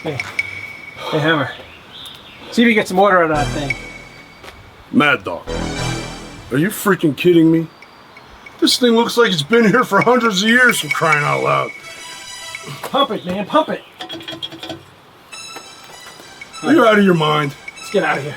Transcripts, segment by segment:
Hey, Hammer. See if you get some order out of that thing. Mad Dog, are you freaking kidding me? This thing looks like it's been here for hundreds of years, for crying out loud. Pump it, man, pump it. Are you out of your mind? Let's get out of here.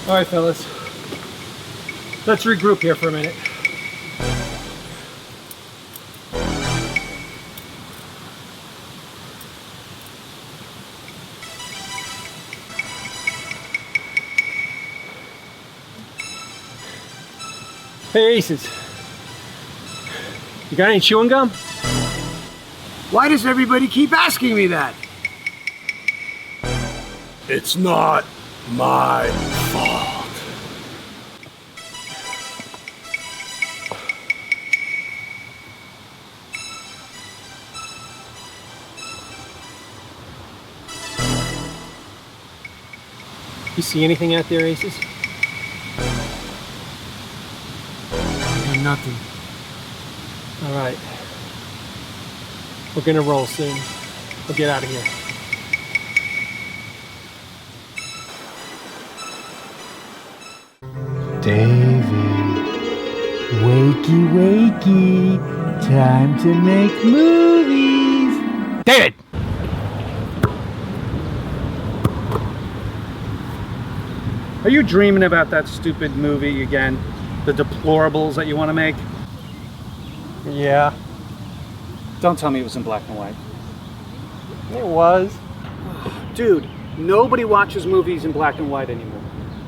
All right, fellas. Let's regroup here for a minute. Hey, Aces. You got any chewing gum? Why does everybody keep asking me that? It's not my fault. You see anything out there, Aces? Nothing. All right. We're gonna roll soon. We'll get out of here. David, wakey, wakey, time to make movies. David! Are you dreaming about that stupid movie again? The Deplorables that you want to make? Yeah, Don't tell me it was in black and white. it was. Dude, nobody watches movies in black and white anymore.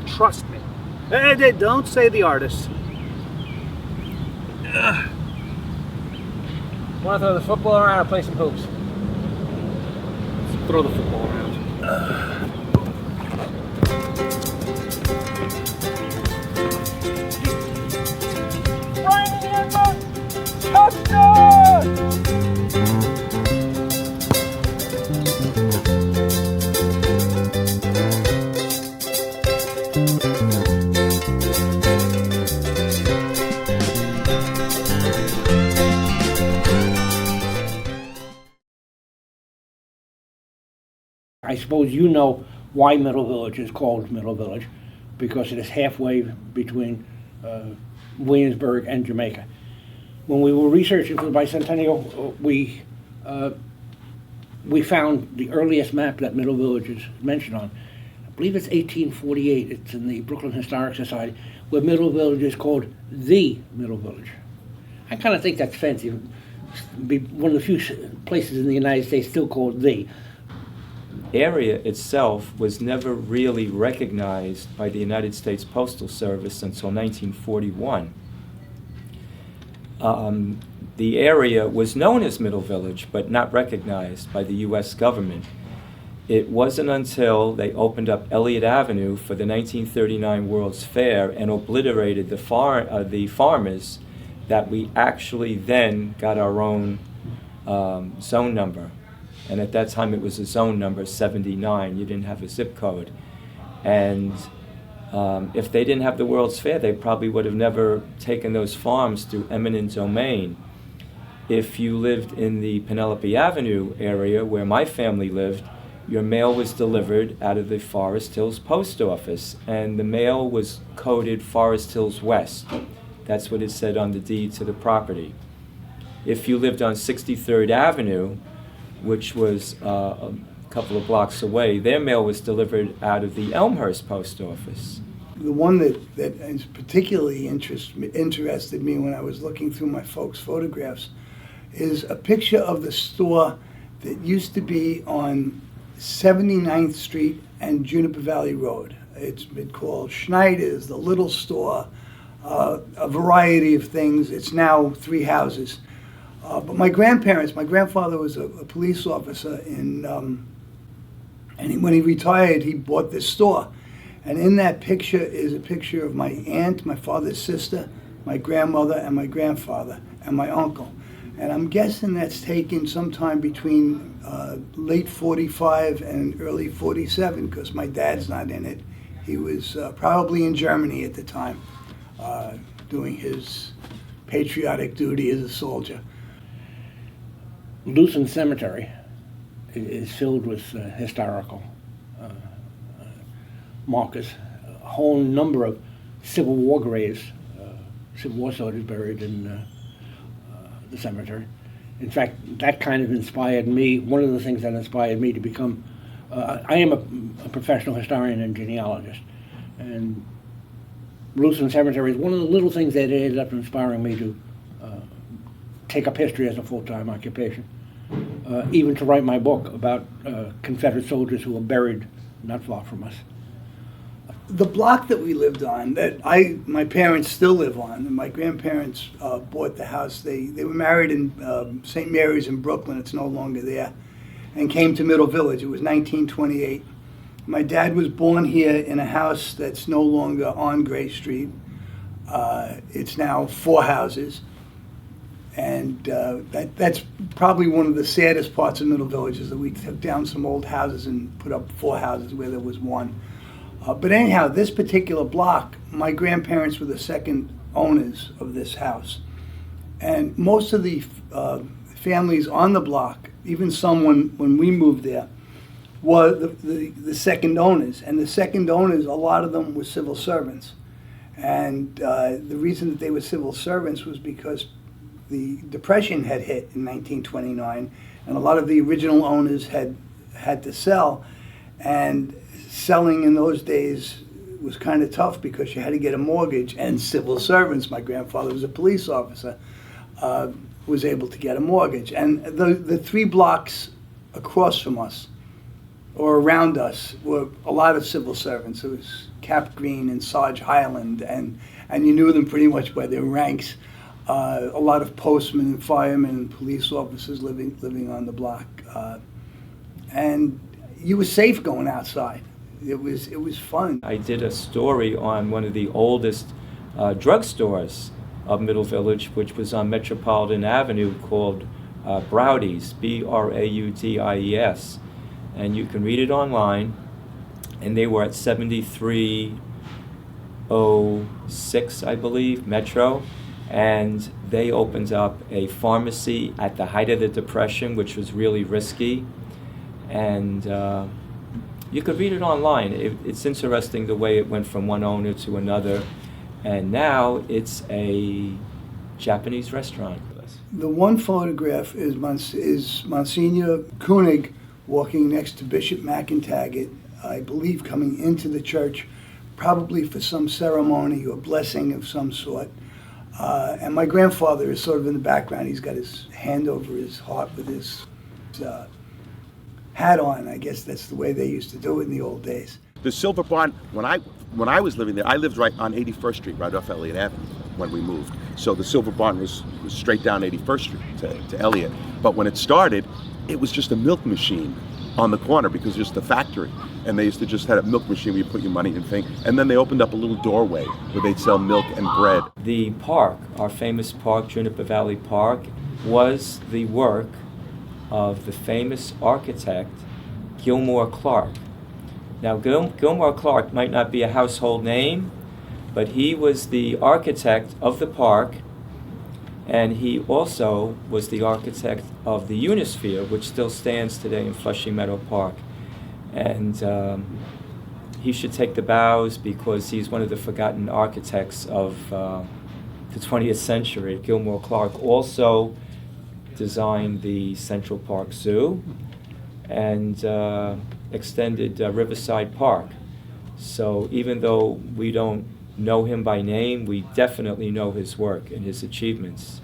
Trust me. Don't say the artist. Want to throw the football around or play some hoops? Throw the football around. I suppose you know why Middle Village is called Middle Village, because it is halfway between Williamsburg and Jamaica. When we were researching for the bicentennial, we found the earliest map that Middle Village is mentioned on. I believe it's 1848. It's in the Brooklyn Historic Society, where Middle Village is called the Middle Village. I kind of think that's fancy. Be one of the few places in the United States still called the. Area itself was never really recognized by the United States Postal Service until 1941. The area was known as Middle Village, but not recognized by the U.S. government. It wasn't until they opened up Elliott Avenue for the 1939 World's Fair and obliterated the farmers that we actually then got our own zone number. And at that time it was a zone number 79. You didn't have a zip code. And if they didn't have the World's Fair, they probably would have never taken those farms through eminent domain. If you lived in the Penelope Avenue area where my family lived, your mail was delivered out of the Forest Hills Post Office, and the mail was coded Forest Hills West. That's what it said on the deed to the property. If you lived on 63rd Avenue, which was a couple of blocks away, their mail was delivered out of the Elmhurst Post Office. the one that is particularly interested me when I was looking through my folks' photographs is a picture of the store that used to be on 79th Street and Juniper Valley Road. It's been called Schneider's, the little store, a variety of things. It's now 3 houses. But my grandfather was a police officer and when he retired, he bought this store. And in that picture is a picture of my aunt, my father's sister, my grandmother, and my grandfather, and my uncle. And I'm guessing that's taken sometime between late 45 and early 47, because my dad's not in it. He was probably in Germany at the time, doing his patriotic duty as a soldier. Lucin Cemetery is filled with historical markers. A whole number of Civil War graves, Civil War soldiers buried in the cemetery. In fact, that kind of inspired me. One of the things that inspired me to become, I am a professional historian and genealogist, and Lucin Cemetery is one of the little things that ended up inspiring me to take up history as a full-time occupation. Even to write my book about Confederate soldiers who were buried not far from us. The block that we lived on, that my parents still live on, and my grandparents bought the house. They were married in St. Mary's in Brooklyn. It's no longer there, and came to Middle Village. It was 1928. My dad was born here in a house that's no longer on Gray Street. It's now 4 houses. And that's probably one of the saddest parts of Middle Village, is that we took down some old houses and put up 4 houses where there was 1. But anyhow, this particular block, my grandparents were the second owners of this house. And most of the families on the block, even some when we moved there, were the second owners. And the second owners, a lot of them were civil servants. And the reason that they were civil servants was because the Depression had hit in 1929, and a lot of the original owners had to sell, and selling in those days was kind of tough because you had to get a mortgage, and civil servants, my grandfather was a police officer, was able to get a mortgage. And the 3 blocks across from us, or around us, were a lot of civil servants. It was Cap Green and Sarge Highland, and you knew them pretty much by their ranks. A lot of postmen and firemen and police officers living on the block, and you were safe going outside. It was fun. I did a story on one of the oldest drugstores of Middle Village, which was on Metropolitan Avenue, called Braudies, Braudies, and you can read it online. And they were at 7306, I believe, Metro. And they opened up a pharmacy at the height of the Depression, which was really risky. And you could read it online. It's interesting the way it went from one owner to another. And now it's a Japanese restaurant. The one photograph is Monsignor Koenig walking next to Bishop McIntaggart, I believe coming into the church, probably for some ceremony or blessing of some sort. And my grandfather is sort of in the background. He's got his hand over his heart with his hat on. I guess that's the way they used to do it in the old days. The Silver Barn, when I was living there, I lived right on 81st Street, right off Elliott Avenue when we moved. So the Silver Barn was straight down 81st Street to Elliott. But when it started, it was just a milk machine on the corner because just the factory. And they used to just have a milk machine where you put your money in thing. And then they opened up a little doorway where they'd sell milk and bread. The park, our famous park, Juniper Valley Park, was the work of the famous architect Gilmore Clark. Now, Gilmore Clark might not be a household name, but he was the architect of the park, and he also was the architect of the Unisphere, which still stands today in Flushing Meadow Park. And he should take the bows because he's one of the forgotten architects of the 20th century. Gilmore Clark also designed the Central Park Zoo and extended Riverside Park. So even though we don't know him by name, we definitely know his work and his achievements.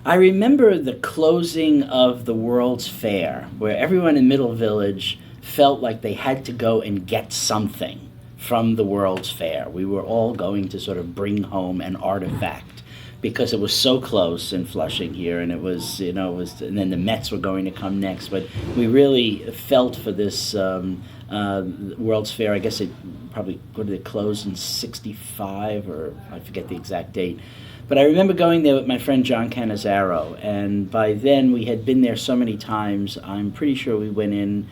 I remember the closing of the World's Fair, where everyone in Middle Village felt like they had to go and get something from the World's Fair. We were all going to sort of bring home an artifact because it was so close in Flushing here, and it was, and then the Mets were going to come next. But we really felt for this World's Fair. I guess it probably closed in '65, or I forget the exact date. But I remember going there with my friend John Cannizzaro, and by then we had been there so many times, I'm pretty sure we went in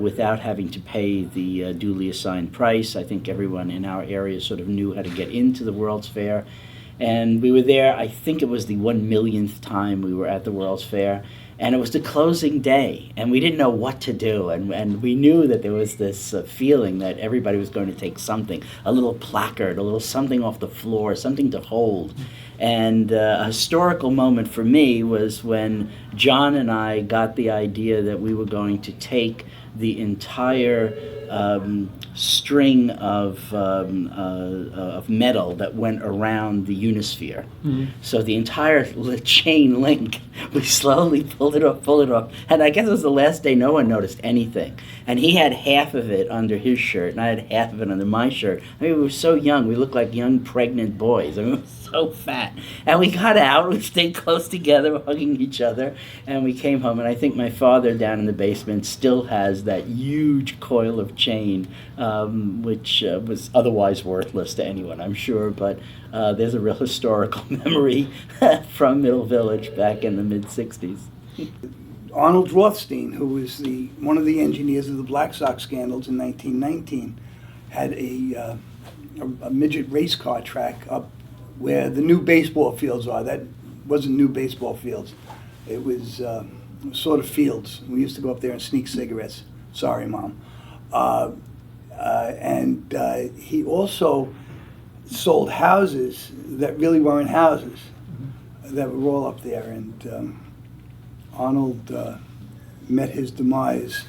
without having to pay the duly assigned price. I think everyone in our area sort of knew how to get into the World's Fair. And we were there, I think it was the 1,000,000th time we were at the World's Fair. And it was the closing day, and we didn't know what to do. And we knew that there was this feeling that everybody was going to take something, a little placard, a little something off the floor, something to hold. And a historical moment for me was when John and I got the idea that we were going to take the entire string of metal that went around the Unisphere. Mm-hmm. So the entire chain link, we slowly pulled it off. And I guess it was the last day no one noticed anything. And he had half of it under his shirt, and I had half of it under my shirt. I mean, we were so young. We looked like young pregnant boys. I mean, we were so fat. And we got out, we stayed close together, hugging each other, and we came home. And I think my father down in the basement still has that huge coil of chain, which was otherwise worthless to anyone, I'm sure. But there's a real historical memory from Middle Village back in the mid-'60s. Arnold Rothstein, who was one of the engineers of the Black Sox scandals in 1919, had a midget race car track up where the new baseball fields are. That wasn't new baseball fields. It was sort of fields. We used to go up there and sneak cigarettes. Sorry, Mom. And he also sold houses that really weren't houses, that were all up there. And Arnold met his demise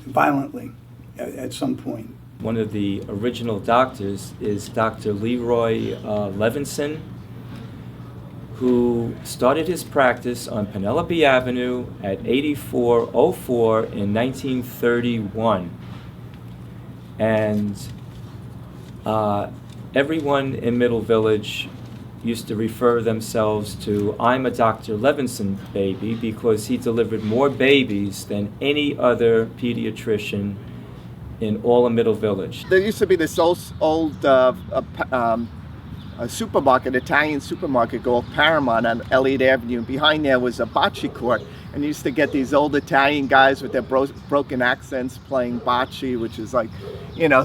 violently at some point. One of the original doctors is Dr. Leroy Levinson, who started his practice on Penelope Avenue at 8404 in 1931. And everyone in Middle Village used to refer themselves to, I'm a Dr. Levinson baby, because he delivered more babies than any other pediatrician in all of Middle Village. There used to be this old supermarket, Italian supermarket called Paramount on Elliott Avenue. And behind there was a bocce court. And you used to get these old Italian guys with their broken accents playing bocce, which is like,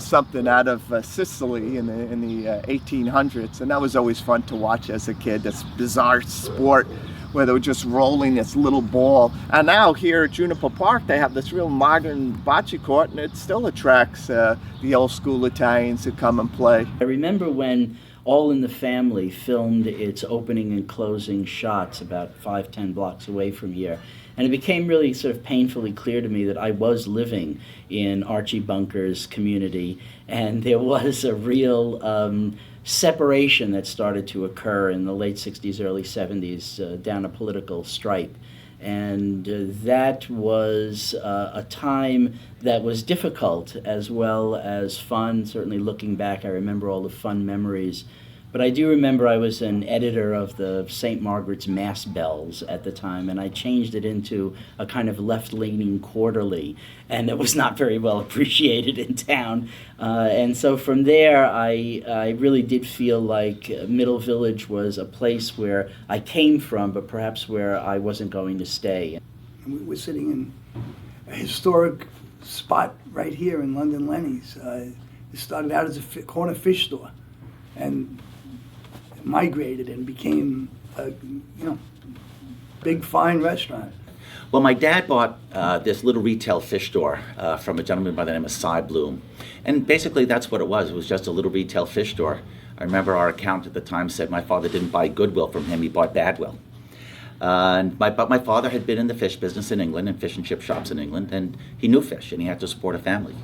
something out of Sicily in the 1800s. And that was always fun to watch as a kid, this bizarre sport where they were just rolling this little ball. And now here at Juniper Park, they have this real modern bocce court, and it still attracts the old school Italians who come and play. I remember when All in the Family filmed its opening and closing shots about 5-10 blocks away from here. And it became really sort of painfully clear to me that I was living in Archie Bunker's community, and there was a real separation that started to occur in the late 60s, early 70s down a political stripe. And that was a time that was difficult as well as fun. Certainly looking back, I remember all the fun memories. But I do remember I was an editor of the St. Margaret's Mass Bells at the time, and I changed it into a kind of left-leaning quarterly, and it was not very well appreciated in town. And so from there, I really did feel like Middle Village was a place where I came from, but perhaps where I wasn't going to stay. We're sitting in a historic spot right here in London Lenny's. It started out as a corner fish store, and migrated and became a big fine restaurant. Well, my dad bought this little retail fish store from a gentleman by the name of Cy Bloom, and basically that's what it was. It was just a little retail fish store. I remember our accountant at the time said my father didn't buy goodwill from him, he bought badwill. But my father had been in the fish business in England and fish and chip shops in England, and he knew fish and he had to support a family.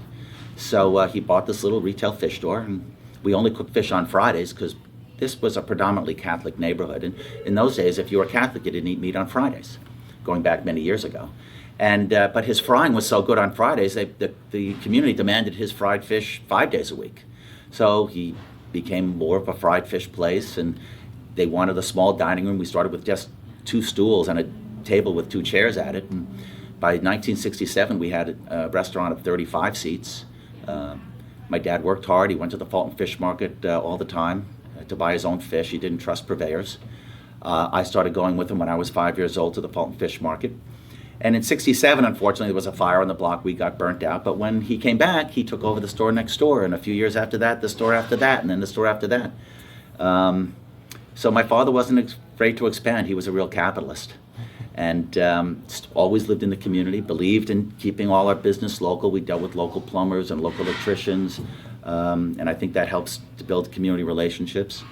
So he bought this little retail fish store, and we only cooked fish on Fridays because this was a predominantly Catholic neighborhood. And in those days, if you were Catholic, you didn't eat meat on Fridays, going back many years ago. And but his frying was so good on Fridays, the community demanded his fried fish 5 days a week. So he became more of a fried fish place, and they wanted a small dining room. We started with just 2 stools and a table with 2 chairs at it. And by 1967, we had a restaurant of 35 seats. My dad worked hard. He went to the Fulton Fish Market all the time to buy his own fish. He didn't trust purveyors. I started going with him when I was 5 years old to the Fulton Fish Market. And in 67, unfortunately, there was a fire on the block. We got burnt out. But when he came back, he took over the store next door. And a few years after that, the store after that, and then the store after that. So my father wasn't afraid to expand. He was a real capitalist. And always lived in the community, believed in keeping all our business local. We dealt with local plumbers and local electricians. And I think that helps to build community relationships.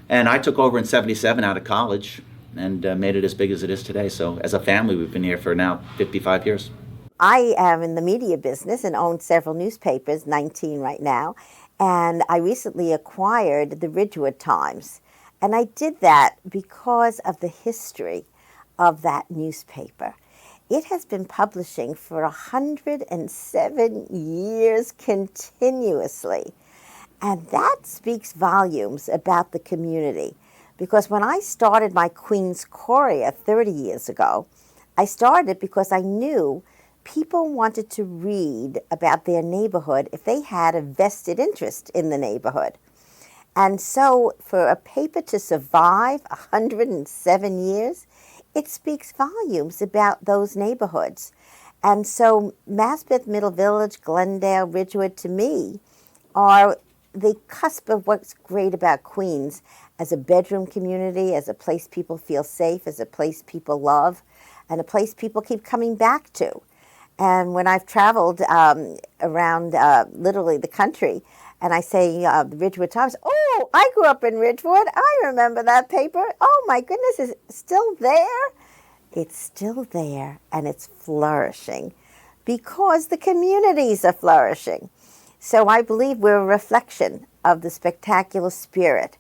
And I took over in 77 out of college and made it as big as it is today. So as a family, we've been here for now 55 years. I am in the media business and own several newspapers, 19 right now. And I recently acquired the Ridgewood Times. And I did that because of the history of that newspaper. It has been publishing for 107 years continuously. And that speaks volumes about the community. Because when I started my Queen's Courier 30 years ago, I started because I knew people wanted to read about their neighborhood if they had a vested interest in the neighborhood. And so for a paper to survive 107 years, it speaks volumes about those neighborhoods. And so Maspeth, Middle Village, Glendale, Ridgewood, to me, are the cusp of what's great about Queens as a bedroom community, as a place people feel safe, as a place people love, and a place people keep coming back to. And when I've traveled around literally the country, and I say the Ridgewood Times, oh, I grew up in Ridgewood. I remember that paper. Oh, my goodness, is it still there? It's still there, and it's flourishing because the communities are flourishing. So I believe we're a reflection of the spectacular spirit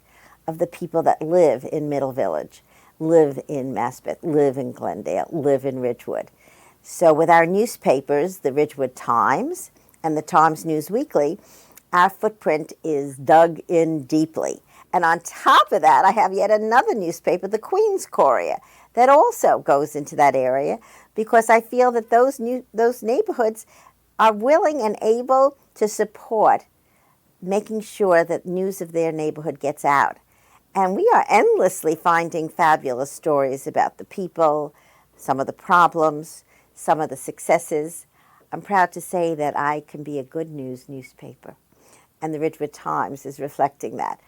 of the people that live in Middle Village, live in Maspeth, live in Glendale, live in Ridgewood. So with our newspapers, the Ridgewood Times and the Times News Weekly, our footprint is dug in deeply. And on top of that, I have yet another newspaper, the Queen's Courier, that also goes into that area because I feel that those neighborhoods are willing and able to support making sure that news of their neighborhood gets out. And we are endlessly finding fabulous stories about the people, some of the problems, some of the successes. I'm proud to say that I can be a good news newspaper. And the Ridgewood Times is reflecting that.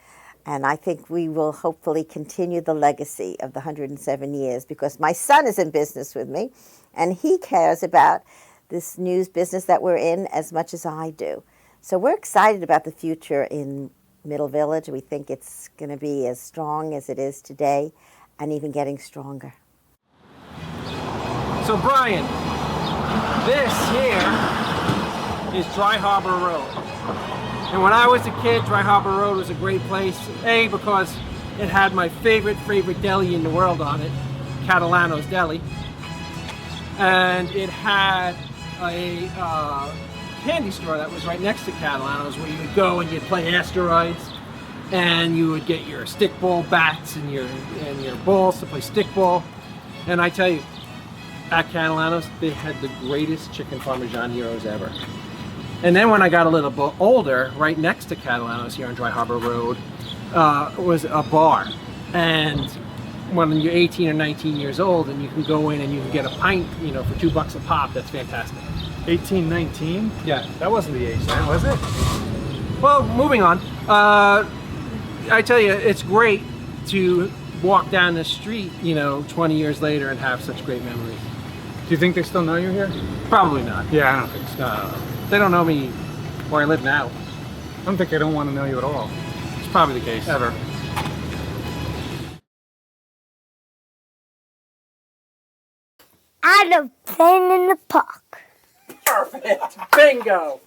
And I think we will hopefully continue the legacy of the 107 years because my son is in business with me and he cares about this news business that we're in as much as I do. So we're excited about the future in Middle Village. We think it's going to be as strong as it is today and even getting stronger. So Brian, this here is Dry Harbor Road. And when I was a kid, Dry Harbor Road was a great place. A, because it had my favorite deli in the world on it, Catalano's Deli. And it had a candy store that was right next to Catalano's where you would go and you'd play asteroids and you would get your stickball bats and your balls to play stickball. And I tell you, at Catalano's, they had the greatest chicken parmesan heroes ever. And then when I got a little bit older, right next to Catalano's here on Dry Harbor Road, was a bar. And when you're 18 or 19 years old and you can go in and you can get a pint, for $2 a pop, that's fantastic. 18, 19? Yeah. That wasn't the age then, was it? Well, moving on. I tell you, it's great to walk down the street, 20 years later and have such great memories. Do you think they still know you here? Probably not. Yeah, I don't think so. No. They don't know me where I live now. I don't think they don't want to know you at all. It's probably the case. Ever. I'd have playing in the park. Perfect. Bingo.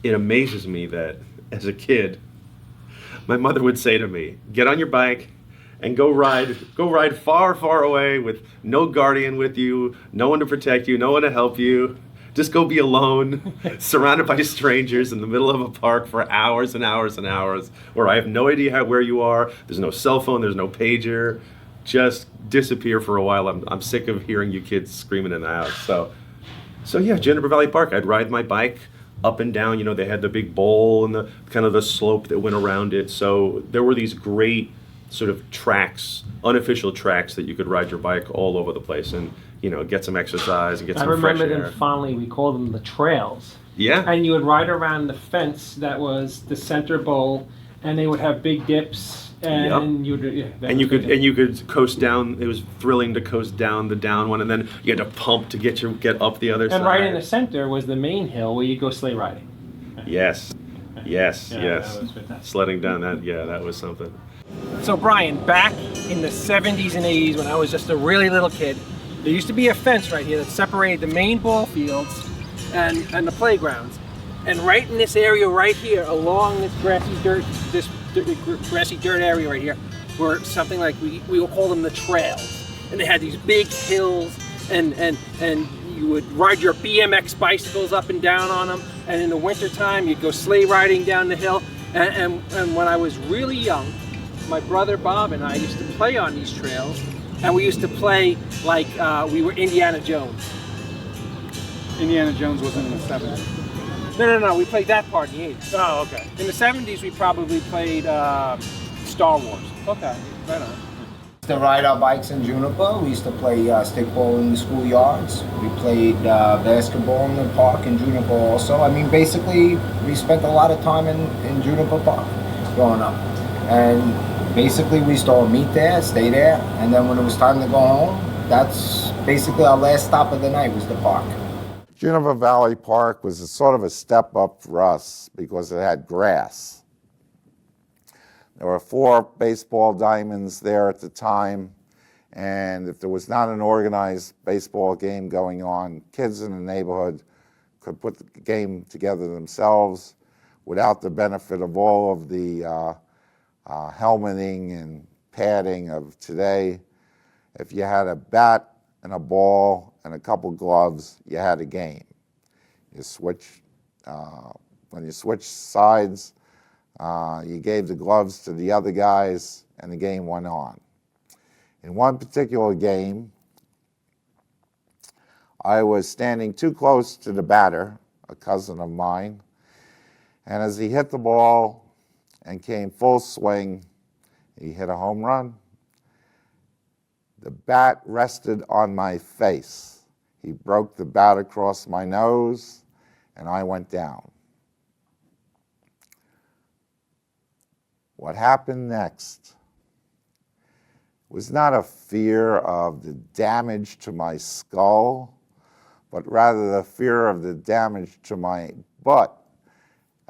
it amazes me that as a kid, my mother would say to me, get on your bike and go ride far, far away with no guardian with you, no one to protect you, no one to help you. Just go be alone, surrounded by strangers in the middle of a park for hours and hours and hours, where I have no idea where you are. There's no cell phone, there's no pager. Just disappear for a while. I'm sick of hearing you kids screaming in the house. So yeah, Juniper Valley Park. I'd ride my bike up and down. You know, they had the big bowl and the kind of the slope that went around it. So there were these great sort of tracks, unofficial tracks that you could ride your bike all over the place and, you know, get some exercise and get some fresh air. I remember them fondly. We called them the trails. Yeah. And you would ride around the fence that was the center bowl, and they would have big dips. And you could coast down. It was thrilling to coast down the down one, and then you had to pump to get up the other side. And right in the center was the main hill where you go sleigh riding. Yes. Yes. Yeah, yes. that was fantastic. Sledding down that. Yeah, that was something. So Brian, back in the 70s and 80s when I was just a really little kid, there used to be a fence right here that separated the main ball fields and the playgrounds. And right in this area right here, along this grassy dirt area right here, were something like, we will call them the trails. And they had these big hills, and you would ride your BMX bicycles up and down on them. And in the wintertime, you'd go sleigh riding down the hill. And when I was really young, my brother Bob and I used to play on these trails, and we used to play like we were Indiana Jones. Indiana Jones wasn't in the 70s. No, we played that part in the 80s. Oh, okay. In the 70s, we probably played Star Wars. Okay, right on. To ride our bikes in Juniper. We used to play stickball in the schoolyards. We played basketball in the park in Juniper also. I mean, basically, we spent a lot of time in Juniper Park growing up. And basically, we used to all meet there, stay there, and then when it was time to go home, that's basically our last stop of the night was the park. Juniper Valley Park was a sort of a step up for us because it had grass. There were 4 baseball diamonds there at the time, and if there was not an organized baseball game going on, kids in the neighborhood could put the game together themselves without the benefit of all of the helmeting and padding of today. If you had a bat and a ball and a couple gloves, you had a game. You switch, when you switched sides, you gave the gloves to the other guys and the game went on. In one particular game, I was standing too close to the batter, a cousin of mine, and as he hit the ball and came full swing, he hit a home run. The bat rested on my face. He broke the bat across my nose, and I went down. What happened next was not a fear of the damage to my skull, but rather the fear of the damage to my butt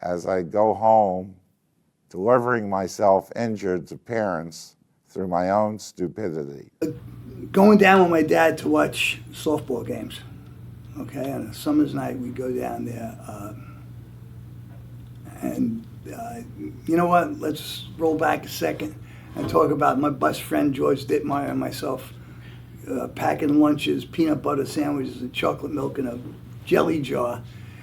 as I go home, delivering myself injured to parents through my own stupidity. Going down with my dad to watch softball games. Okay, on a summer's night, we'd go down there. You know what? Let's roll back a second and talk about my best friend George Dittmeyer and myself packing lunches, peanut butter sandwiches, and chocolate milk in a jelly jar,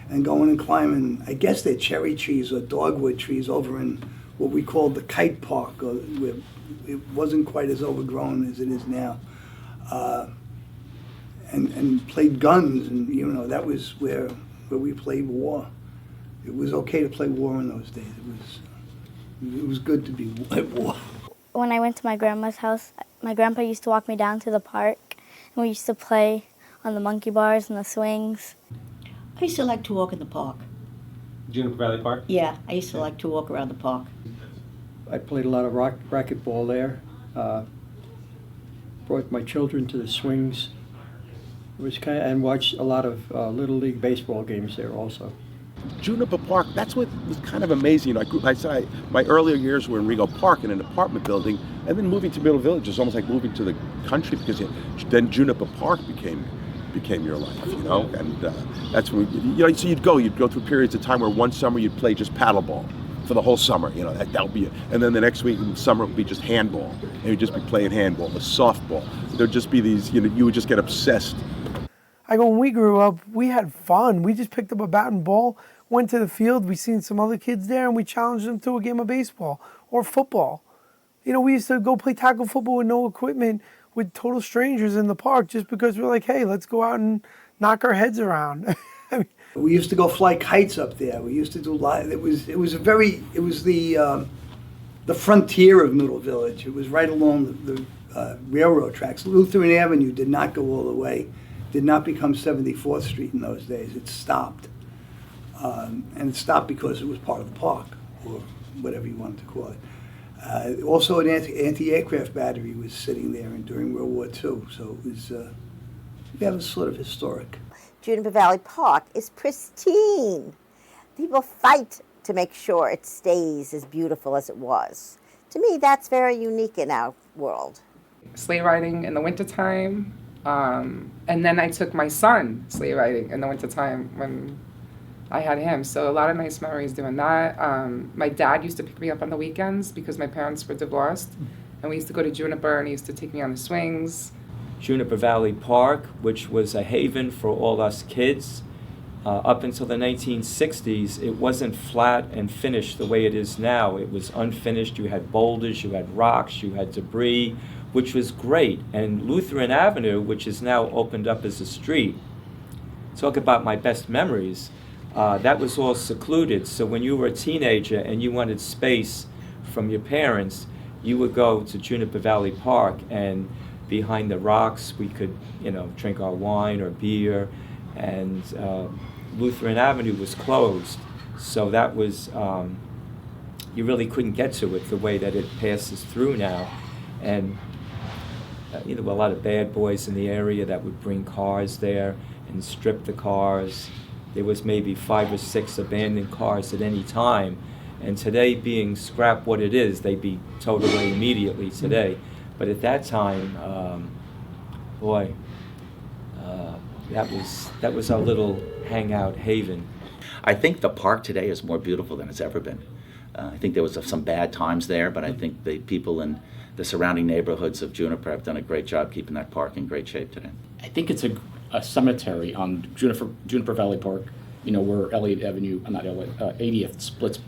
and going and climbing, I guess they're cherry trees or dogwood trees over in what we called the Kite Park, where it wasn't quite as overgrown as it is now, and played guns, and you know that was where we played war. It was okay to play war in those days. It was good to be at war. When I went to my grandma's house, my grandpa used to walk me down to the park, and we used to play on the monkey bars and the swings. I used to like to walk in the park. Juniper Valley Park? Yeah, I used to like to walk around the park. I played a lot of racquetball there. Brought my children to the swings. It was and watched a lot of Little League baseball games there also. Juniper Park, that's what was kind of amazing. My earlier years were in Rego Park in an apartment building, and then moving to Middle Village is almost like moving to the country because then Juniper Park became became your life, you know. And that's when so you'd go through periods of time where one summer you'd play just paddleball for the whole summer, you know, that would be it. And then the next week in summer it would be just handball, and you'd just be playing handball, or softball. There'd just be these, you know, you would just get obsessed. I go, when we grew up, we had fun. We just picked up a bat and ball, went to the field, we seen some other kids there, and we challenged them to a game of baseball or football. You know, we used to go play tackle football with no equipment with total strangers in the park just because we're like, hey, let's go out and knock our heads around. We used to go fly kites up there. We used to do it was the frontier of Middle Village. It was right along the railroad tracks. Lutheran Avenue did not go all the way, did not become 74th Street in those days. It stopped. And it stopped because it was part of the park, or whatever you wanted to call it. Also, an anti-aircraft battery was sitting there during World War II, so it was sort of historic. Juniper Valley Park is pristine. People fight to make sure it stays as beautiful as it was. To me, that's very unique in our world. Sleigh riding in the wintertime, and then I took my son sleigh riding in the wintertime when I had him. So a lot of nice memories doing that. My dad used to pick me up on the weekends because my parents were divorced, and we used to go to Juniper, and he used to take me on the swings. Juniper Valley Park, which was a haven for all us kids. Up until the 1960s, it wasn't flat and finished the way it is now. It was unfinished. You had boulders, you had rocks, you had debris, which was great. And Lutheran Avenue, which is now opened up as a street, talk about my best memories, that was all secluded. So when you were a teenager and you wanted space from your parents, you would go to Juniper Valley Park, and behind the rocks we could, you know, drink our wine or beer. And Lutheran Avenue was closed, so that was, you really couldn't get to it the way that it passes through now. And there were a lot of bad boys in the area that would bring cars there and strip the cars. There was maybe 5 or 6 abandoned cars at any time. And today, being scrap what it is, they'd be towed away immediately today. But at that time, that was our little hangout haven. I think the park today is more beautiful than it's ever been. I think there was some bad times there, but I think the people in the surrounding neighborhoods of Juniper have done a great job keeping that park in great shape today. I think it's a cemetery on Juniper Valley Park, you know, where Elliott Avenue, 80th splits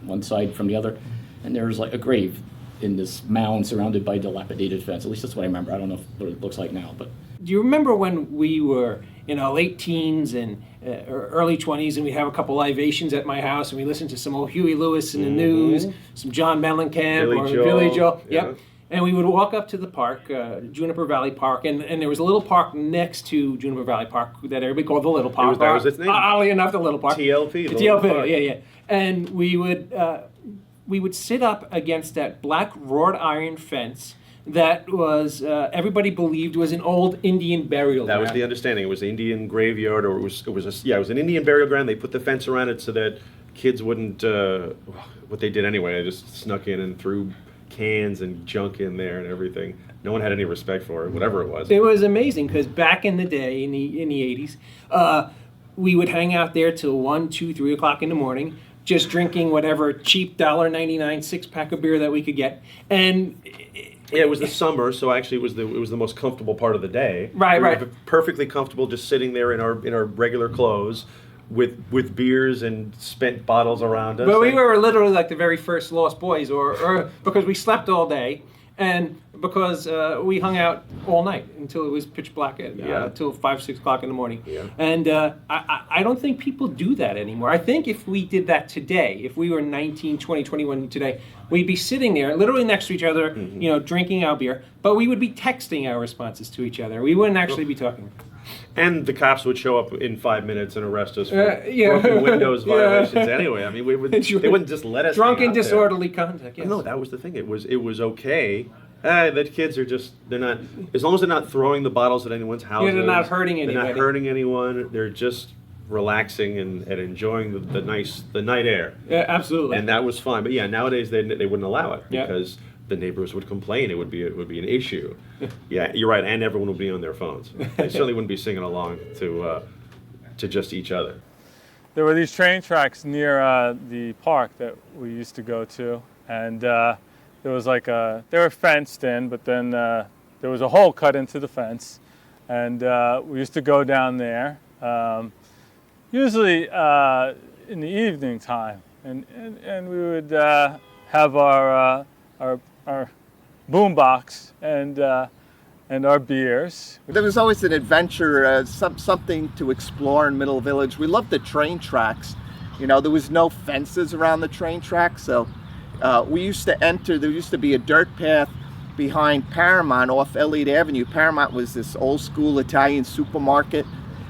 one side from the other, and there's like a grave in this mound surrounded by dilapidated fence. At least that's what I remember. I don't know what it looks like now, but. Do you remember when we were in our late teens and early 20s, and we have a couple libations at my house, and we listened to some old Huey Lewis in the news, some John Mellencamp, Billy Joel. Yep. And we would walk up to the park, Juniper Valley Park, and there was a little park next to Juniper Valley Park that everybody called the Little Park. That was its name. Oddly enough, the Little Park. TLP. The TLP, yeah. And we would sit up against that black wrought iron fence that was, everybody believed was an old Indian burial ground. That was the understanding. It was an Indian graveyard, or it was an Indian burial ground. They put the fence around it so that kids wouldn't, what they did anyway, they just snuck in and threw cans and junk in there and everything. No one had any respect for it, whatever it was. It was amazing, because back in the day, in the 80s, we would hang out there till 1, 2, 3 o'clock in the morning, just drinking whatever cheap $1.99 6-pack of beer that we could get. And yeah, it was the summer, so actually it was the most comfortable part of the day. Right. We were perfectly comfortable just sitting there in our regular clothes with beers and spent bottles around us. But we were literally like the very first Lost Boys, or because we slept all day, and because we hung out all night until it was pitch black, until 5, 6 o'clock in the morning. Yeah. And I don't think people do that anymore. I think if we did that today, if we were 19, 20, 21 today, we'd be sitting there literally next to each other, drinking our beer, but we would be texting our responses to each other. We wouldn't actually be talking. And the cops would show up in 5 minutes and arrest us for broken windows violations anyway. I mean, they wouldn't just let us drunk and disorderly conduct. Yes. No, that was the thing. It was okay. The kids are they're not, as long as they're not throwing the bottles at anyone's house. They're not hurting anybody. They're not hurting anyone. They're just relaxing and enjoying the night air. Yeah, absolutely. And that was fine. But yeah, nowadays they wouldn't allow it because the neighbors would complain. It would be an issue. Yeah, you're right, and everyone would be on their phones. They certainly wouldn't be singing along to just each other. There were these train tracks near the park that we used to go to, and there was they were fenced in, but then there was a hole cut into the fence, and we used to go down there, usually in the evening time, and we would have our boombox and our beers. There was always an adventure, something to explore in Middle Village. We loved the train tracks. You know, there was no fences around the train tracks, so we used to enter. There used to be a dirt path behind Paramount off Elliott Avenue. Paramount was this old school Italian supermarket,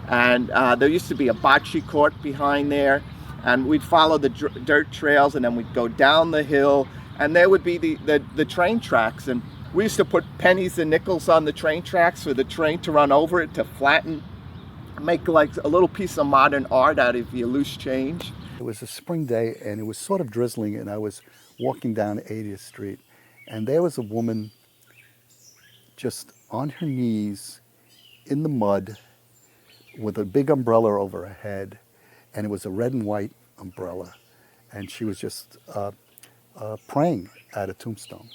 and there used to be a bocce court behind there, and we'd follow the dirt trails, and then we'd go down the hill, and there would be the train tracks, and we used to put pennies and nickels on the train tracks for the train to run over it to flatten, make like a little piece of modern art out of your loose change. It was a spring day and it was sort of drizzling, and I was walking down 80th Street, and there was a woman just on her knees in the mud with a big umbrella over her head, and it was a red and white umbrella, and she was just praying at a tombstone.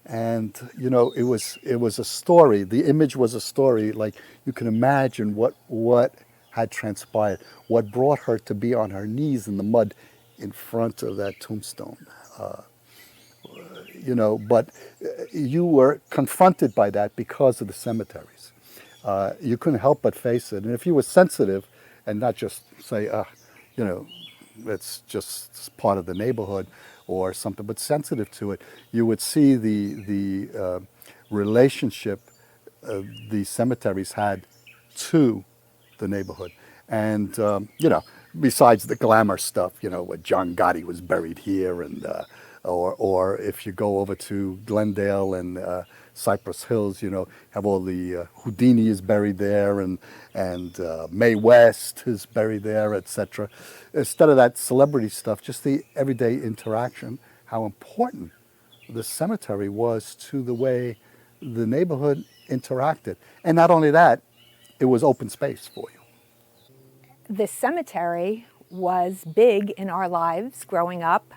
And you know, it was a story. The image was a story. Like, you can imagine what had transpired, what brought her to be on her knees in the mud in front of that tombstone. You know, but you were confronted by that because of the cemeteries. You couldn't help but face it. And if you were sensitive and not just say, you know, it's just part of the neighborhood or something, but sensitive to it, you would see the relationship the cemeteries had to the neighborhood. And, you know, besides the glamour stuff, you know, John Gotti was buried here, and or if you go over to Glendale and Cypress Hills, you know, have all the Houdini is buried there, and Mae West is buried there, etc. Instead of that celebrity stuff, just the everyday interaction, how important the cemetery was to the way the neighborhood interacted. And not only that, it was open space for you. The cemetery was big in our lives growing up.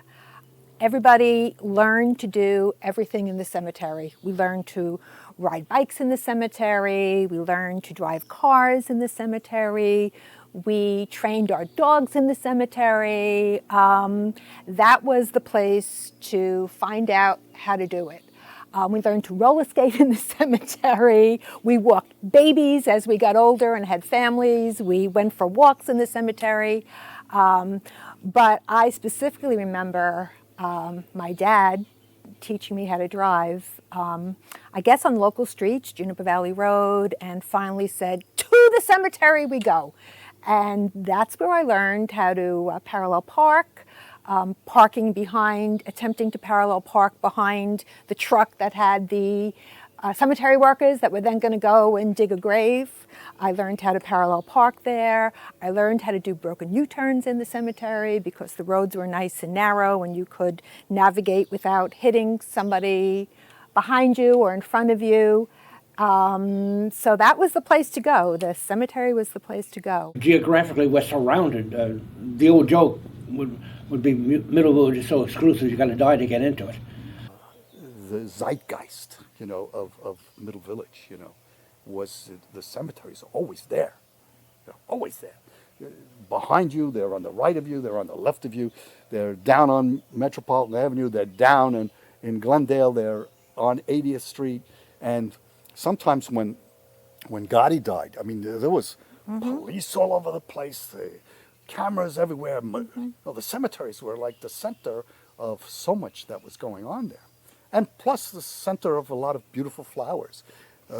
Everybody learned to do everything in the cemetery. We learned to ride bikes in the cemetery. We learned to drive cars in the cemetery. We trained our dogs in the cemetery. That was the place to find out how to do it. We learned to roller skate in the cemetery. We walked babies as we got older and had families. We went for walks in the cemetery. But I specifically remember my dad teaching me how to drive, I guess on local streets, Juniper Valley Road, and finally said, to the cemetery we go. And that's where I learned how to parallel park, attempting to parallel park behind the truck that had the cemetery workers that were then going to go and dig a grave. I learned how to parallel park there. I learned how to do broken U-turns in the cemetery because the roads were nice and narrow and you could navigate without hitting somebody behind you or in front of you. So that was the place to go. The cemetery was the place to go. Geographically, we're surrounded. The old joke would be Middle Village is so exclusive, you got to die to get into it. The zeitgeist, you know, of Middle Village, you know, was the cemeteries are always there. They're always there. Behind you, they're on the right of you, they're on the left of you, they're down on Metropolitan Avenue, they're down in Glendale, they're on 80th Street. And sometimes when Gotti died, I mean, there was police all over the place, cameras everywhere. Well, the cemeteries were like the center of so much that was going on there. And plus the center of a lot of beautiful flowers.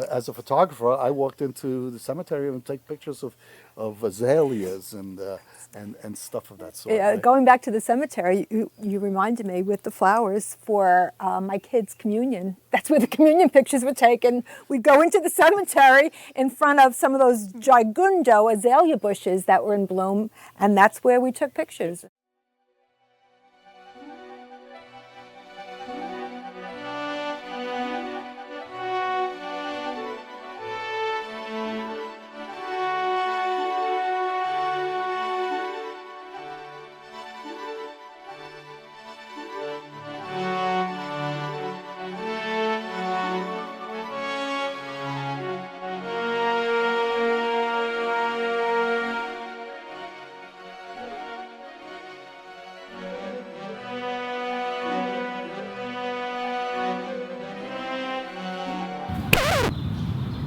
As a photographer, I walked into the cemetery and take pictures of azaleas and stuff of that sort. Yeah, going back to the cemetery, you reminded me with the flowers for my kids' communion. That's where the communion pictures were taken. We'd go into the cemetery in front of some of those gigundo azalea bushes that were in bloom, and that's where we took pictures.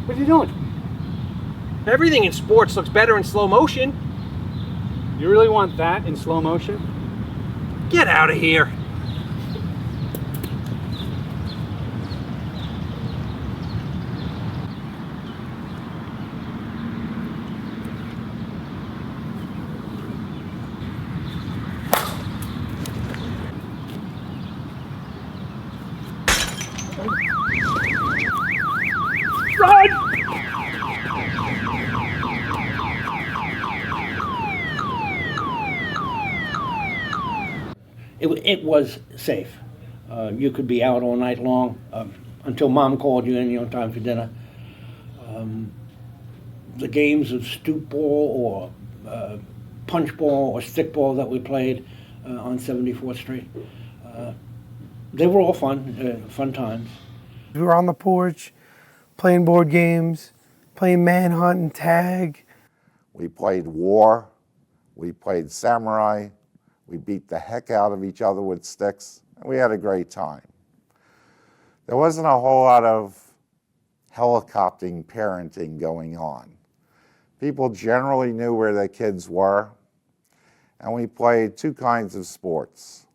What are you doing? Everything in sports looks better in slow motion. You really want that in slow motion? Get out of here. It was safe. You could be out all night long until Mom called you in, time for dinner. The games of stoop ball or punch ball or stick ball that we played on 74th Street, they were all fun times. We were on the porch playing board games, playing manhunt and tag. We played war, we played samurai, we beat the heck out of each other with sticks, and we had a great time. There wasn't a whole lot of helicoptering parenting going on. People generally knew where their kids were, and we played two kinds of sports.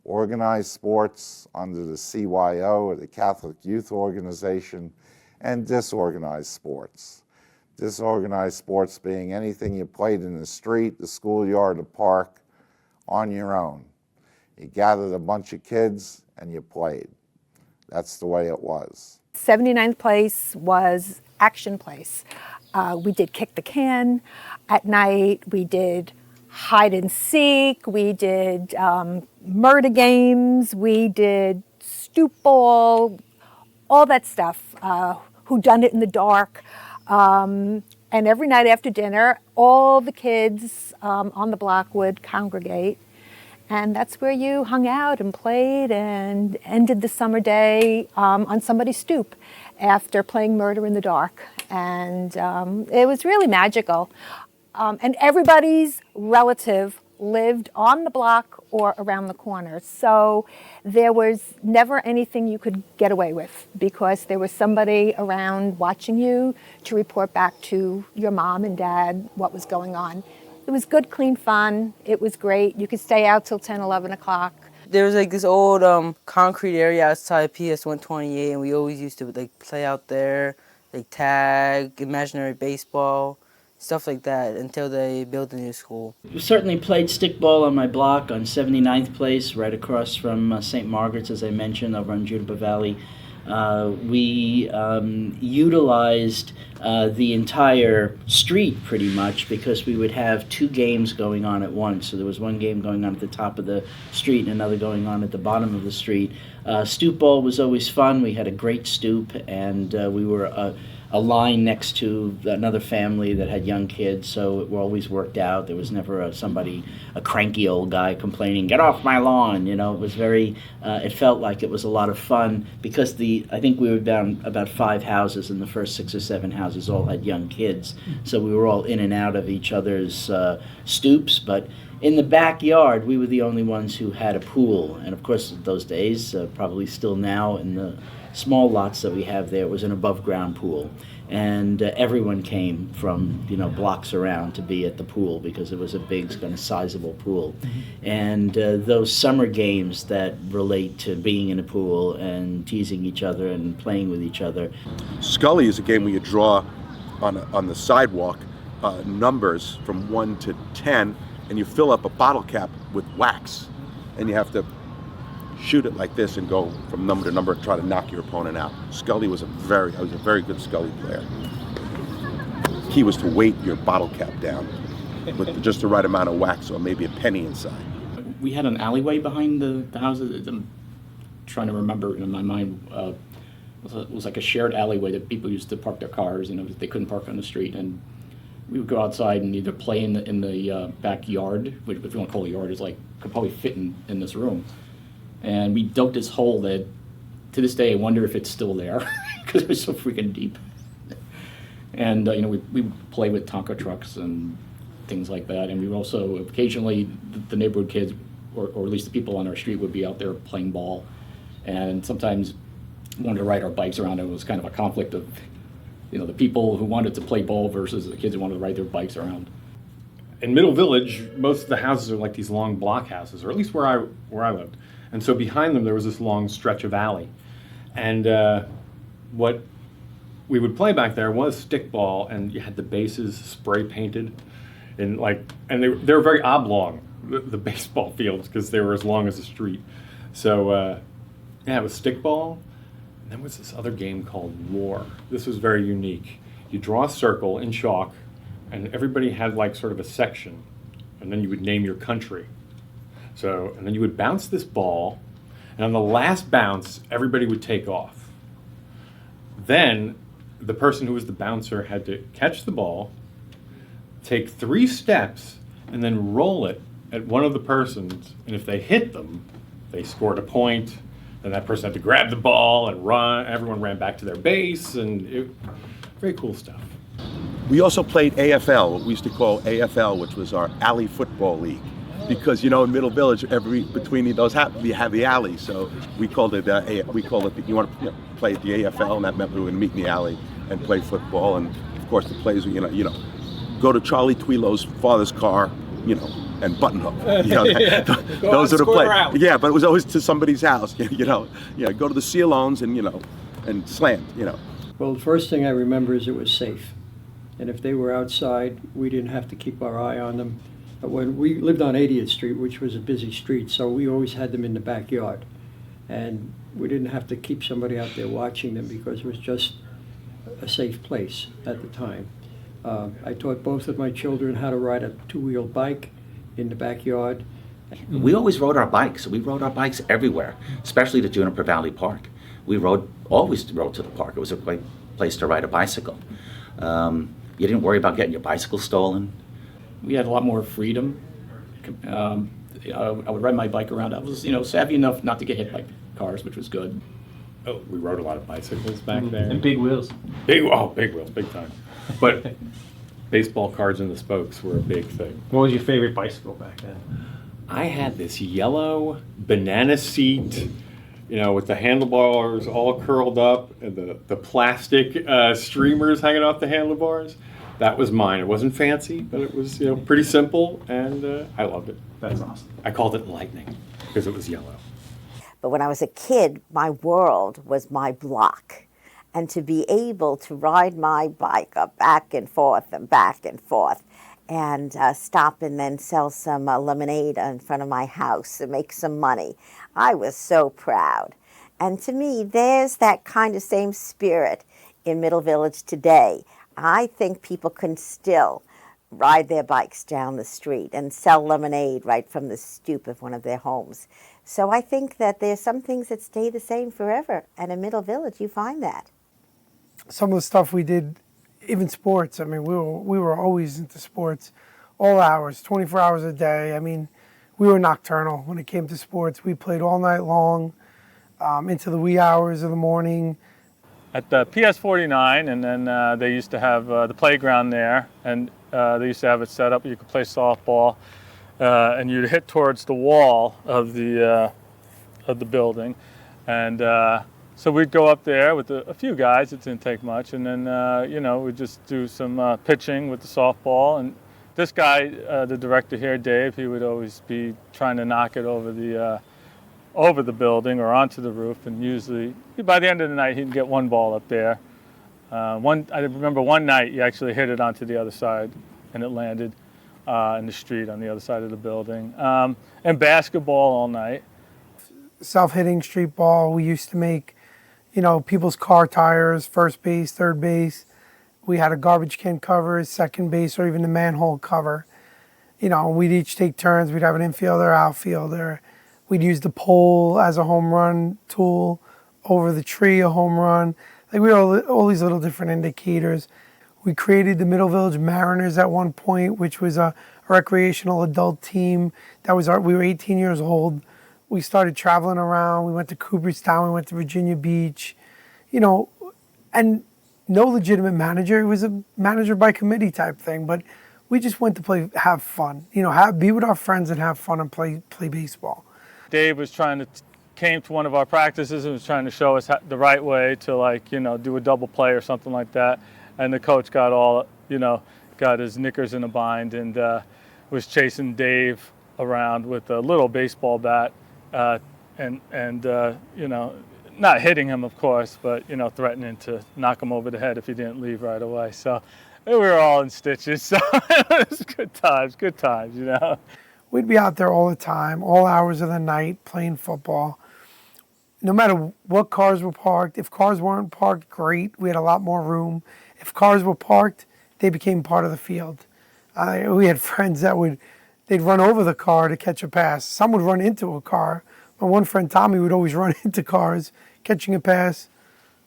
Organized sports under the CYO, or the Catholic Youth Organization, and disorganized sports. Disorganized sports being anything you played in the street, the schoolyard, the park, on your own. You gathered a bunch of kids and you played. That's the way it was. 79th Place was action place. We did kick the can at night. We did hide and seek. We did murder games. We did stoop ball, all that stuff. Whodunit in the dark. And every night after dinner, all the kids on the block would congregate. And that's where you hung out and played and ended the summer day on somebody's stoop after playing murder in the dark. And it was really magical. And everybody's relative lived on the block or around the corner. So there was never anything you could get away with because there was somebody around watching you to report back to your mom and dad what was going on. It was good, clean fun. It was great. You could stay out till 10, 11 o'clock. There was like this old concrete area outside PS 128, and we always used to like play out there, like tag, imaginary baseball, stuff like that, until they built a new school. We certainly played stickball on my block on 79th Place, right across from St. Margaret's, as I mentioned, over on Juniper Valley. We utilized the entire street pretty much because we would have two games going on at once. So there was one game going on at the top of the street and another going on at the bottom of the street. Stoop ball was always fun. We had a great stoop, and we were a line next to another family that had young kids, so it always worked out. There was never a cranky old guy complaining, "Get off my lawn!" It was very. It felt like it was a lot of fun because I think we were down about 5 houses, and the first 6 or 7 houses all had young kids, so we were all in and out of each other's stoops. But in the backyard, we were the only ones who had a pool, and of course, those days, probably still now in the small lots that we have there, was an above-ground pool, and everyone came from blocks around to be at the pool because it was a big, kind of sizable pool. And those summer games that relate to being in a pool and teasing each other and playing with each other. Scully is a game where you draw on the sidewalk numbers from 1 to 10, and you fill up a bottle cap with wax, and you have to shoot it like this and go from number to number and try to knock your opponent out. Scully was a very good Scully player. Key was to weight your bottle cap down with just the right amount of wax or maybe a penny inside. We had an alleyway behind the houses. I'm trying to remember in my mind. It was like a shared alleyway that people used to park their cars. They couldn't park on the street, and we would go outside and either play in the backyard, which if you want to call it a yard, is like could probably fit in this room. And we dug this hole that, to this day, I wonder if it's still there because it was so freaking deep. And we would play with Tonka trucks and things like that. And we would also occasionally the neighborhood kids, or at least the people on our street, would be out there playing ball. And sometimes wanted to ride our bikes around. It was kind of a conflict of the people who wanted to play ball versus the kids who wanted to ride their bikes around. In Middle Village, most of the houses are like these long block houses, or at least where I lived. And so behind them there was this long stretch of alley. And what we would play back there was stickball, and you had the bases spray painted, and they were very oblong, the baseball fields, because they were as long as the street. So yeah, it was stickball. And then was this other game called War. This was very unique. You draw a circle in chalk, and everybody had like sort of a section, and then you would name your country. So, and then you would bounce this ball, and on the last bounce, everybody would take off. Then the person who was the bouncer had to catch the ball, take 3 steps, and then roll it at one of the persons, and if they hit them, they scored a point. Then that person had to grab the ball and run. Everyone ran back to their base, and very cool stuff. We also played AFL, what we used to call AFL, which was our alley football league. Because in Middle Village, between those we have the alley, so we called it you want to play at the AFL, and that meant we would meet in the alley and play football. And of course, the plays go to Charlie Twillo's father's car, and button hook. Those are the plays. Yeah, but it was always to somebody's house. Go to the Cialones and slam. Well, the first thing I remember is it was safe, and if they were outside, we didn't have to keep our eye on them. But when we lived on 80th Street, which was a busy street, so we always had them in the backyard, and we didn't have to keep somebody out there watching them because it was just a safe place at the time. I taught both of my children how to ride a 2-wheel bike in the backyard. We always rode our bikes. We rode our bikes everywhere, especially to Juniper Valley Park. We always rode to the park. It was a great place to ride a bicycle. You didn't worry about getting your bicycle stolen. We had a lot more freedom. I would ride my bike around. I was, savvy enough not to get hit by cars, which was good. Oh, we rode a lot of bicycles back there. And big wheels. Big wheels, big time. But baseball cards in the spokes were a big thing. What was your favorite bicycle back then? I had this yellow banana seat, with the handlebars all curled up and the plastic streamers hanging off the handlebars. That was mine. It wasn't fancy, but it was pretty simple, and I loved it. That's awesome. I called it Lightning because it was yellow. But when I was a kid, my world was my block. And to be able to ride my bike up back and forth and stop and then sell some lemonade in front of my house and make some money, I was so proud. And to me, there's that kind of same spirit in Middle Village today. I think people can still ride their bikes down the street and sell lemonade right from the stoop of one of their homes. So I think that there's some things that stay the same forever. And in Middle Village, you find that. Some of the stuff we did, even sports. I mean, we were always into sports, all hours, 24 hours a day. I mean, we were nocturnal when it came to sports. We played all night long, into the wee hours of the morning. At the PS49, and then they used to have the playground there, and they used to have it set up. You could play softball, and you'd hit towards the wall of the building, and so we'd go up there with a few guys. It didn't take much, and then we'd just do some pitching with the softball. And this guy, the director here, Dave, he would always be trying to knock it over the building or onto the roof, and usually by the end of the night he'd get one ball up there. I remember one night he actually hit it onto the other side, and it landed in the street on the other side of the building. And basketball all night. Self-hitting street ball. We used to make, people's car tires, first base, third base. We had a garbage can cover, second base, or even the manhole cover. We'd each take turns. We'd have an infielder, outfielder. We'd use the pole as a home run tool, over the tree a home run. We had all these little different indicators. We created the Middle Village Mariners at one point, which was a recreational adult team. We were 18 years old. We started traveling around. We went to Cooperstown. We went to Virginia Beach, and no legitimate manager. It was a manager by committee type thing, but we just went to have fun, be with our friends and have fun and play baseball. Dave was came to one of our practices and was trying to show us the right way to do a double play or something like that. and the coach got all, got his knickers in a bind and was chasing Dave around with a little baseball bat, and not hitting him, of course, but threatening to knock him over the head if he didn't leave right away. So we were all in stitches. So it was good times. We'd be out there all the time, all hours of the night, playing football. No matter what cars were parked, if cars weren't parked, great, we had a lot more room. If cars were parked, they became part of the field. We had friends that they'd run over the car to catch a pass. Some would run into a car. My one friend, Tommy, would always run into cars, catching a pass.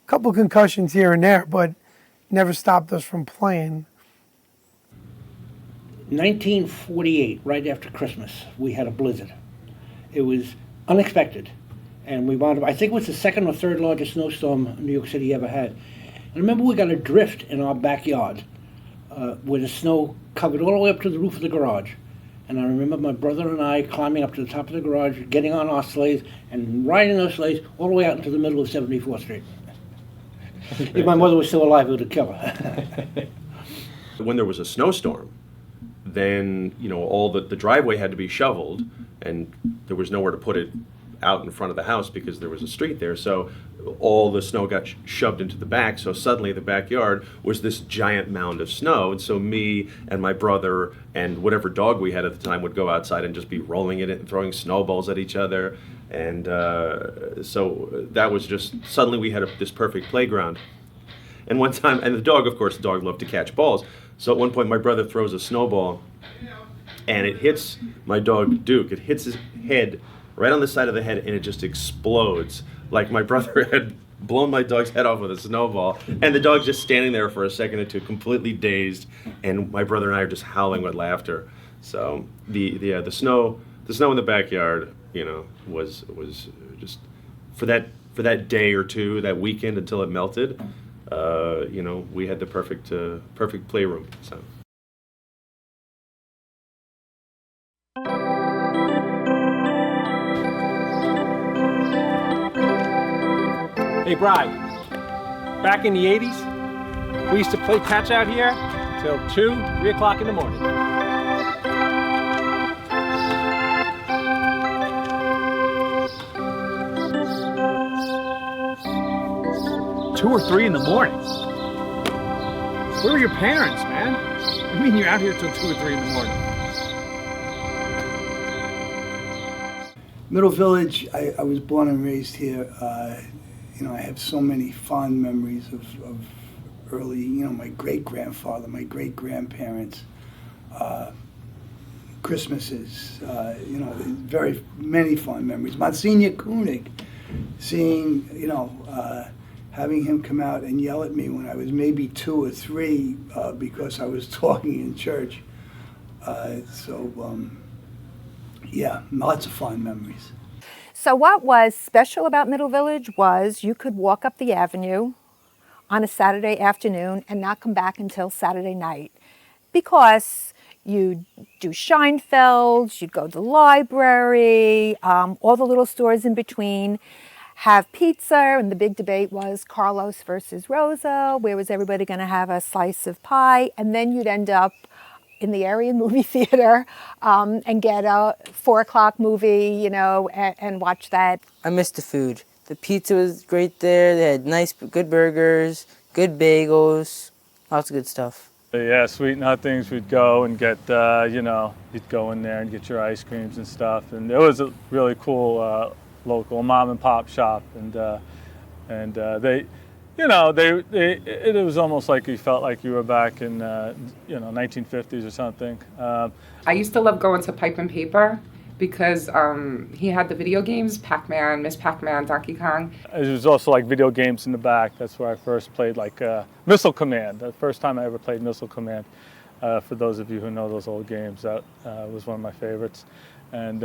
A couple concussions here and there, but never stopped us from playing. 1948, right after Christmas, we had a blizzard. It was unexpected, and we wound up, I think it was the second or third largest snowstorm New York City ever had. And remember, we got a drift in our backyard where the snow covered all the way up to the roof of the garage. And I remember my brother and I climbing up to the top of the garage, getting on our sleighs, and riding those sleighs all the way out into the middle of 74th Street. If my mother was still alive, it would have killed her. When there was a snowstorm, then all the driveway had to be shoveled, and there was nowhere to put it out in front of the house because there was a street there. So all the snow got shoved into the back. So suddenly the backyard was this giant mound of snow. And so me and my brother and whatever dog we had at the time would go outside and just be rolling in it and throwing snowballs at each other. And so that was just, suddenly we had this perfect playground. And one time, and the dog loved to catch balls. So at one point my brother throws a snowball and it hits my dog Duke. It hits his head right on the side of the head and it just explodes. Like my brother had blown my dog's head off with a snowball, and the dog's just standing there for a second or two, completely dazed, and my brother and I are just howling with laughter. So the snow in the backyard, was just for that day or two, that weekend until it melted. We had the perfect playroom. So. Hey, Bri, back in the 80s, we used to play catch out here till 2, 3 o'clock in the morning. 2 or 3 in the morning? Where were your parents, man? I mean, you're out here till 2 or 3 in the morning. Middle Village, I was born and raised here. I have so many fond memories of early, my great-grandfather, my great-grandparents, Christmases, very many fond memories. Monsignor Koenig, seeing, having him come out and yell at me when I was maybe 2 or 3 because I was talking in church. Yeah, lots of fond memories. So what was special about Middle Village was you could walk up the avenue on a Saturday afternoon and not come back until Saturday night, because you'd do Scheinfeld's, you'd go to the library, all the little stores in between, have pizza, and the big debate was Carlos versus Rosa. Where was everybody going to have a slice of pie? And then you'd end up in the area movie theater and get a 4 o'clock movie, and watch that. I miss the food. The pizza was great there. They had nice, good burgers, good bagels, lots of good stuff. Yeah, Sweet Nothings, we'd go and get, you'd go in there and get your ice creams and stuff. And it was a really cool local mom and pop shop. And they, it was almost like you felt like you were back in, 1950s or something. I used to love going to Pipe and Paper because he had the video games, Pac-Man, Miss Pac-Man, Donkey Kong. There was also like video games in the back. That's where I first played Missile Command. The first time I ever played Missile Command. For those of you who know those old games, that was one of my favorites. And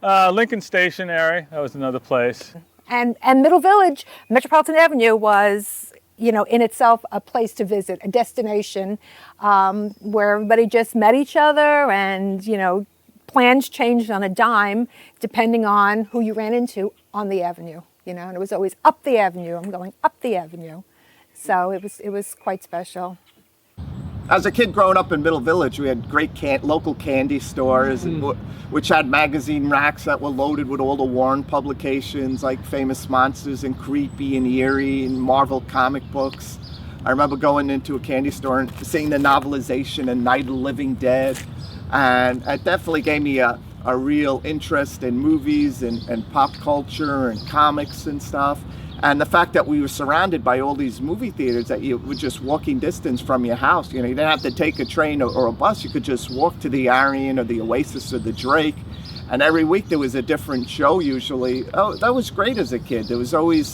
Lincoln Station area, that was another place. And Middle Village, Metropolitan Avenue was, in itself a place to visit, a destination where everybody just met each other, and, plans changed on a dime depending on who you ran into on the avenue, and it was always up the avenue. I'm going up the avenue. So it was quite special. As a kid growing up in Middle Village, we had great local candy stores, which had magazine racks that were loaded with all the Warren publications like Famous Monsters and Creepy and Eerie and Marvel comic books. I remember going into a candy store and seeing the novelization of Night of the Living Dead, and it definitely gave me a real interest in movies and pop culture and comics and stuff. And the fact that we were surrounded by all these movie theaters that you were just walking distance from your house. You know, you didn't have to take a train or a bus. You could just walk to the Arion or the Oasis or the Drake. And every week there was a different show usually. Oh, that was great as a kid. There was always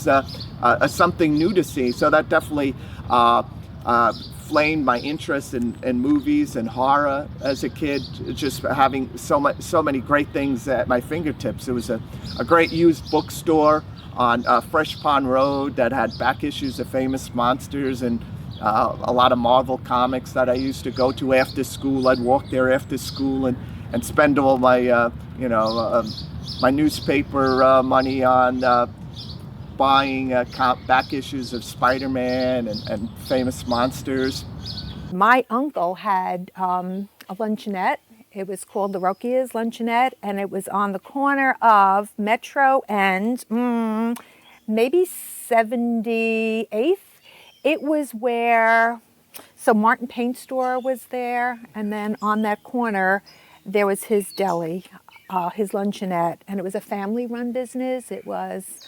something new to see. So that definitely flamed my interest in movies and horror as a kid, just having so many great things at my fingertips. It was a great used bookstore on Fresh Pond Road that had back issues of Famous Monsters and a lot of Marvel comics that I used to go to after school. I'd walk there after school and spend all my my newspaper money on buying back issues of Spider-Man and Famous Monsters. My uncle had a luncheonette. It was called the Rokia's Luncheonette, and it was on the corner of Metro and maybe 78th. It was where, so Martin Paint Store was there, and then on that corner there was his deli, his luncheonette, and it was a family-run business. It was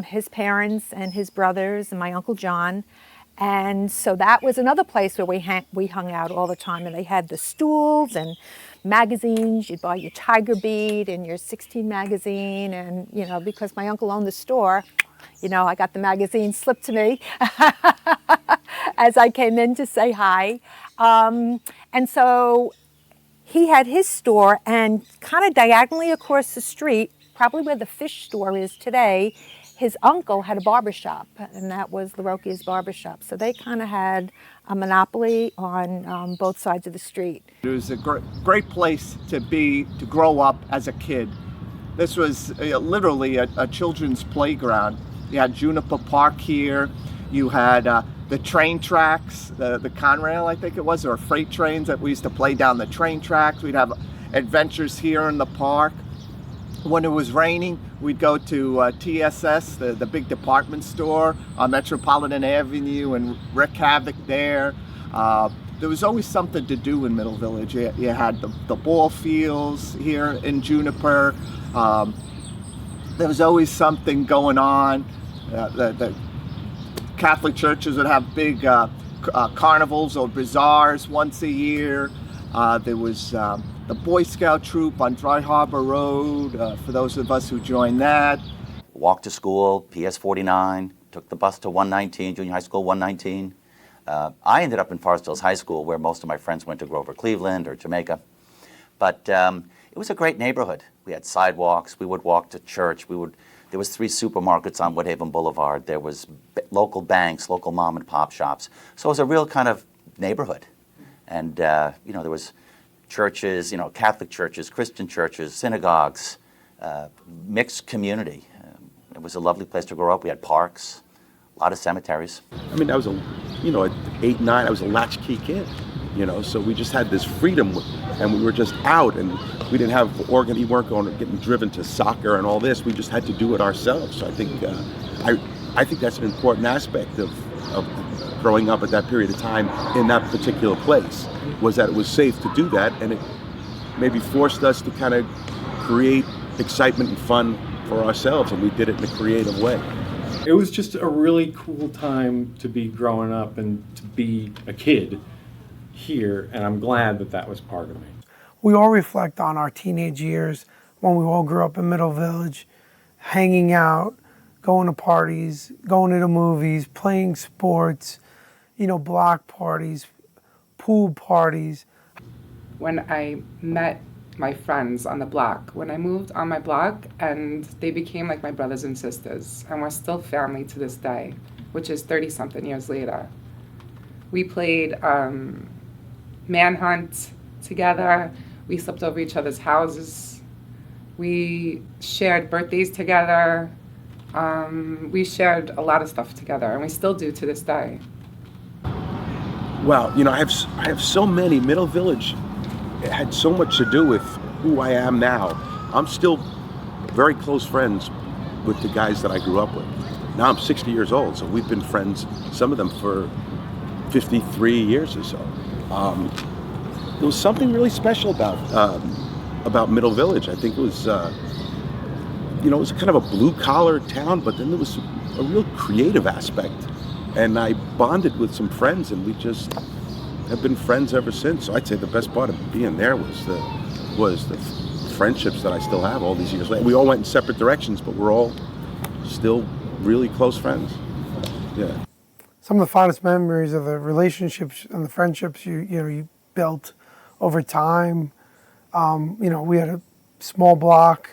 his parents and his brothers and my Uncle John. And so that was another place where we hung out all the time, and they had the stools and magazines. You'd buy your Tiger Beat and your 16 magazine, and you know, because my uncle owned the store, you know, I got the magazine slipped to me as I came in to say hi. And so he had his store, and kind of diagonally across the street, probably where the fish store is today, his uncle had a barbershop, and that was LaRocchia's Barbershop. So they kind of had a monopoly on both sides of the street. It was a great place to grow up as a kid. This was literally a children's playground. You had Juniper Park here. You had the train tracks, the Conrail, I think it was, or freight trains that we used to play down the train tracks. We'd have adventures here in the park. When it was raining, we'd go to TSS, the big department store on Metropolitan Avenue, and wreak havoc there. There was always something to do in Middle Village. You had the ball fields here in Juniper. There was always something going on. The Catholic churches would have big carnivals or bazaars once a year. There was the Boy Scout troop on Dry Harbor Road, for those of us who joined that. Walked to school, PS 49, took the bus to 119, Junior High School 119. I ended up in Forest Hills High School, where most of my friends went to Grover Cleveland or Jamaica. But it was a great neighborhood. We had sidewalks, we would walk to church, there was 3 supermarkets on Woodhaven Boulevard, there was local banks, local mom and pop shops. So it was a real kind of neighborhood. And you know, there was churches, you know, Catholic churches, Christian churches, synagogues, mixed community. It was a lovely place to grow up. We had parks, a lot of cemeteries. I mean, I was at 8, 9, I was a latchkey kid, you know, so we just had this freedom, and we were just out, and we didn't have we weren't getting driven to soccer and all this. We just had to do it ourselves. So I think I think that's an important aspect of growing up at that period of time in that particular place, was that it was safe to do that, and it maybe forced us to kind of create excitement and fun for ourselves, and we did it in a creative way. It was just a really cool time to be growing up and to be a kid here, and I'm glad that that was part of me. We all reflect on our teenage years when we all grew up in Middle Village, hanging out, going to parties, going to the movies, playing sports, you know, block parties, pool parties. When I met my friends on the block, when I moved on my block, and they became like my brothers and sisters, and we're still family to this day, which is 30-something years later. We played manhunt together. We slept over each other's houses. We shared birthdays together. We shared a lot of stuff together, and we still do to this day. Well, I have so many. Middle Village had so much to do with who I am now. I'm still very close friends with the guys that I grew up with. Now I'm 60 years old, so we've been friends, some of them for 53 years or so. There was something really special about Middle Village. I think it was, it was kind of a blue-collar town, but then there was a real creative aspect. And I bonded with some friends, and we just have been friends ever since. So I'd say the best part of being there was the friendships that I still have all these years later. We all went in separate directions, but we're all still really close friends. Yeah. Some of the fondest memories of the relationships and the friendships you built over time. We had a small block.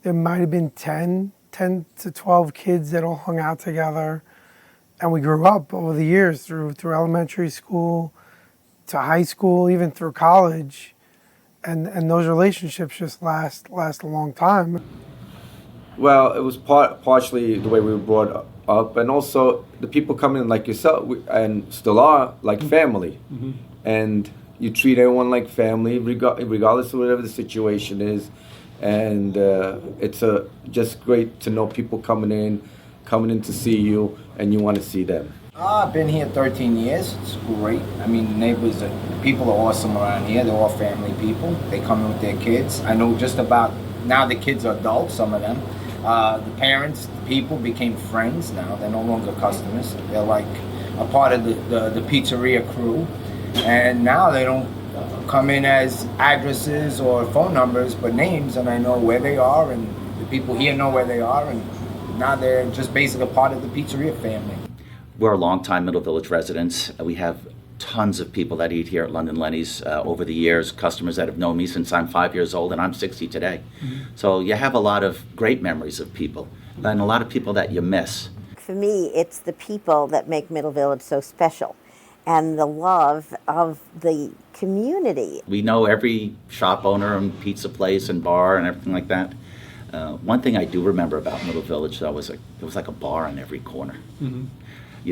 There might have been 10 to 12 kids that all hung out together. And we grew up over the years through elementary school to high school, even through college. And those relationships just last a long time. Well, it was partially the way we were brought up, and also the people coming in like yourself, and still are, like family. Mm-hmm. And you treat everyone like family, regardless of whatever the situation is. And it's just great to know people coming in to see you, and you want to see them. I've been here 13 years. It's great. I mean, neighbors, people are awesome around here. They're all family people. They come in with their kids. I know just about, now the kids are adults, some of them. The parents, the people became friends now. They're no longer customers. They're like a part of the pizzeria crew. And now they don't come in as addresses or phone numbers, but names, and I know where they are, and the people here know where they are, and now they're just basically a part of the pizzeria family. We're longtime Middle Village residents. We have tons of people that eat here at London Lenny's over the years, customers that have known me since I'm 5 years old, and I'm 60 today. Mm-hmm. So you have a lot of great memories of people, and a lot of people that you miss. For me, it's the people that make Middle Village so special, and the love of the community. We know every shop owner and pizza place and bar and everything like that. One thing I do remember about Middle Village, though, was it was like a bar on every corner. Mm-hmm.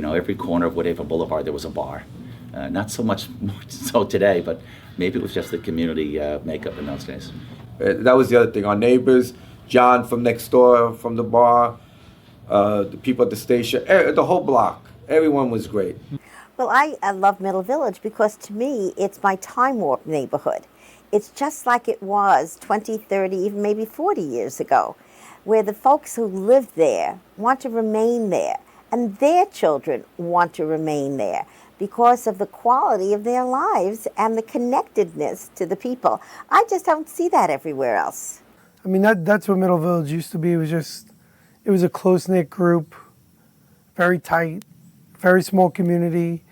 Every corner of Woodhaven Boulevard, there was a bar. Not so much more so today, but maybe it was just the community makeup in those days. That was the other thing. Our neighbors, John from next door, from the bar, the people at the station, the whole block, everyone was great. Well, I love Middle Village because to me, it's my time warp neighborhood. It's just like it was 20, 30, even maybe 40 years ago, where the folks who live there want to remain there, and their children want to remain there because of the quality of their lives and the connectedness to the people. I just don't see that everywhere else. I mean, that's what Middle Village used to be. It was a close-knit group, very tight, very small community.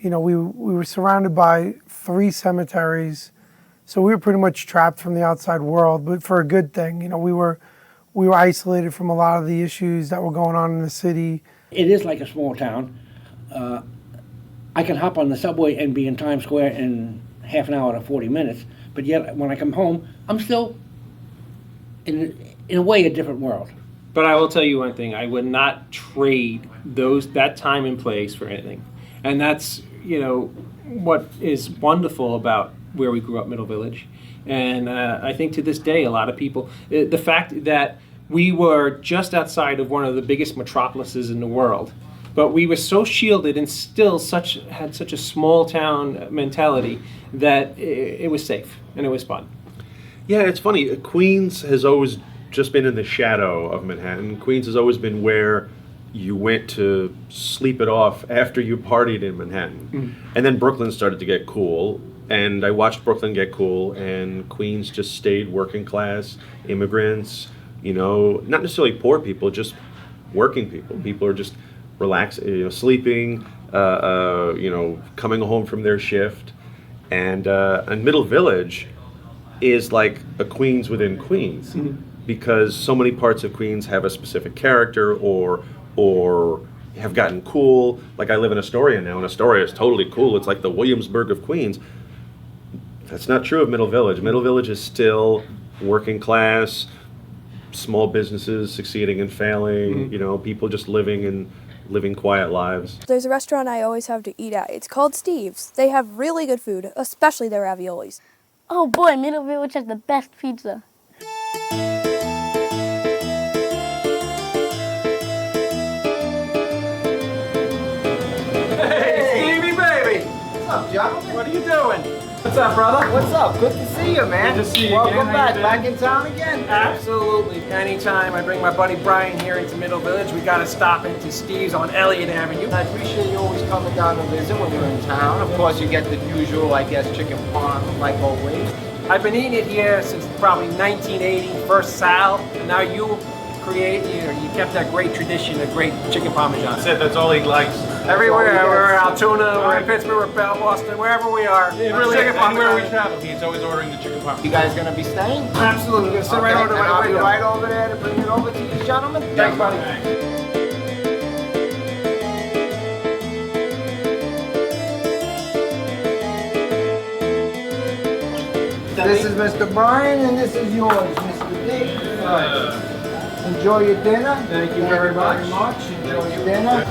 We were surrounded by 3 cemeteries, so we were pretty much trapped from the outside world, but for a good thing. We were isolated from a lot of the issues that were going on in the city. It is like a small town. I can hop on the subway and be in Times Square in half an hour to 40 minutes, but yet when I come home, I'm still, in a way, a different world. But I will tell you one thing: I would not trade that time and place for anything, and that's what is wonderful about where we grew up, Middle Village, and I think to this day, a lot of people, the fact that we were just outside of one of the biggest metropolises in the world, but we were so shielded and still had such a small town mentality that it was safe and it was fun. Yeah, it's funny. Queens has always just been in the shadow of Manhattan. Queens has always been where you went to sleep it off after you partied in Manhattan. Mm. And then Brooklyn started to get cool, and I watched Brooklyn get cool, and Queens just stayed working class, immigrants, not necessarily poor people, just working people. People are just relaxing, sleeping, coming home from their shift. And Middle Village is like a Queens within Queens. Mm-hmm. Because so many parts of Queens have a specific character or have gotten cool. Like I live in Astoria now, and Astoria is totally cool. It's like the Williamsburg of Queens. That's not true of Middle Village. Middle Village is still working class, small businesses succeeding and failing, you know, people just living quiet lives. There's a restaurant I always have to eat at. It's called Steve's. They have really good food, especially their raviolis. Oh boy, Middle Village has the best pizza. Hey, Stevie, baby! What's up, gentlemen? What are you doing? What's up, brother? What's up? Good to see you, man. Good to see you Welcome again. How back. you been? Back in town again? Absolutely. Anytime I bring my buddy Brian here into Middle Village, we gotta stop into Steve's on Elliott Avenue. I appreciate you always coming down to visit when you're in town. Of course, you get the usual, I guess, chicken parm, like always. I've been eating it here since probably 1980, first Sal, and now you kept that great tradition of great chicken parmesan. That's it, that's all he likes. Everywhere, we're in Altoona, we're in Pittsburgh, we're in Boston, wherever we are. Really, chicken anywhere we parmesan. travel, he's always ordering the chicken parm. You guys gonna be staying? Absolutely, we're gonna sit right over to and my I'll be window. right over there to bring it over to you, gentlemen. Thanks, buddy. This is Mr. Brian, and this is yours, Mr. Dick. Enjoy your dinner. Thank you very much. Enjoy your dinner.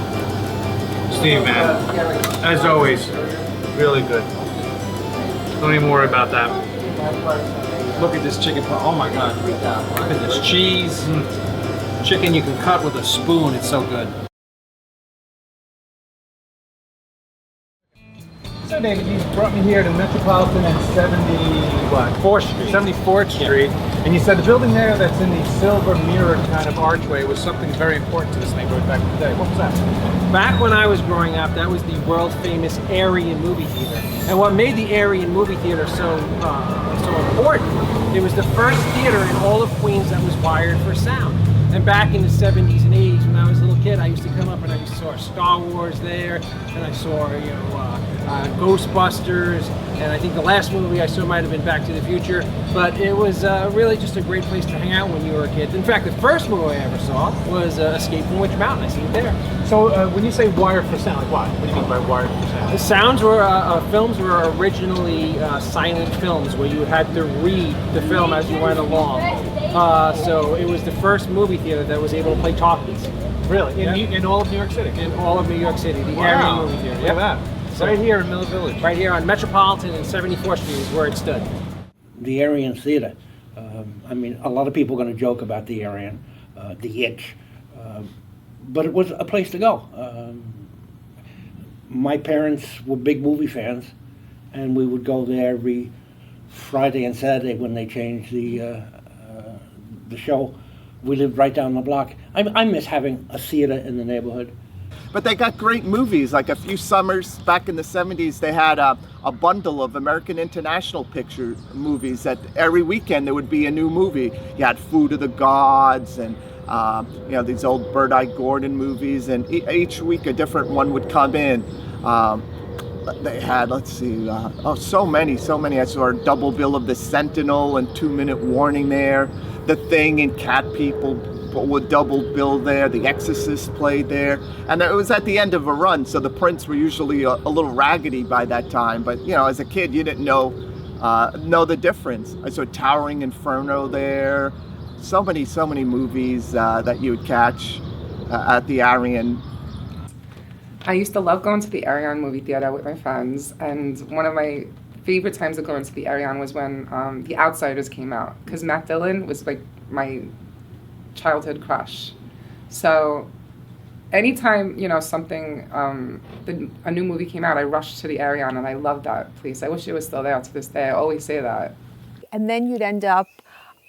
Steve, man, as always, really good. Don't even worry about that. Look at this chicken parm. Oh my God. Look at this cheese. Chicken you can cut with a spoon. It's so good. So David, you brought me here to Metropolitan and 74th Street, and you said the building there that's in the silver mirror kind of archway was something very important to this neighborhood back in the day. What was that? Back when I was growing up, that was the world famous Aryan movie theater. And what made the Aryan movie theater so important, it was the first theater in all of Queens that was wired for sound. And back in the 70s and 80s, when I was a little kid, I used to come up and I saw Star Wars there, and I saw, Ghostbusters, and I think the last movie I saw might have been Back to the Future. But it was really just a great place to hang out when you were a kid. In fact, the first movie I ever saw was Escape from Witch Mountain. I seen it there. So when you say wired for sound, like what? What do you mean by wired for sound? The sounds were, films were originally silent films where you had to read the film as you went along. So it was the first movie theater that was able to play talkies. Really? In all of New York City? In all of New York City, the Wow. Aryan movie theater. Look at that. So, Right here in Middle Village. Right here on Metropolitan and 74th Street is where it stood. The Aryan Theater. I mean, a lot of people are going to joke about the Aryan, the Itch, but it was a place to go. My parents were big movie fans, and we would go there every Friday and Saturday when they changed the show. We lived right down the block. I miss having a theater in the neighborhood. But they got great movies. Like a few summers back in the 70s, they had a bundle of American International Picture movies that every weekend there would be a new movie. You had Food of the Gods and these old Bird-Eye Gordon movies, and each week a different one would come in. They had, so many. I saw a double bill of The Sentinel and 2 Minute Warning there. The Thing and Cat People would double bill there. The Exorcist played there, and it was at the end of a run, so the prints were usually a little raggedy by that time. But as a kid, you didn't know the difference. I saw Towering Inferno there. So many movies that you would catch at the Aryan. I used to love going to the Aryan movie theater with my friends, and one of my favorite times of going to the Aryan was when The Outsiders came out, because Matt Dillon was like my childhood crush. So anytime a new movie came out, I rushed to the Aryan, and I loved that place. I wish it was still there to this day. I always say that. And then you'd end up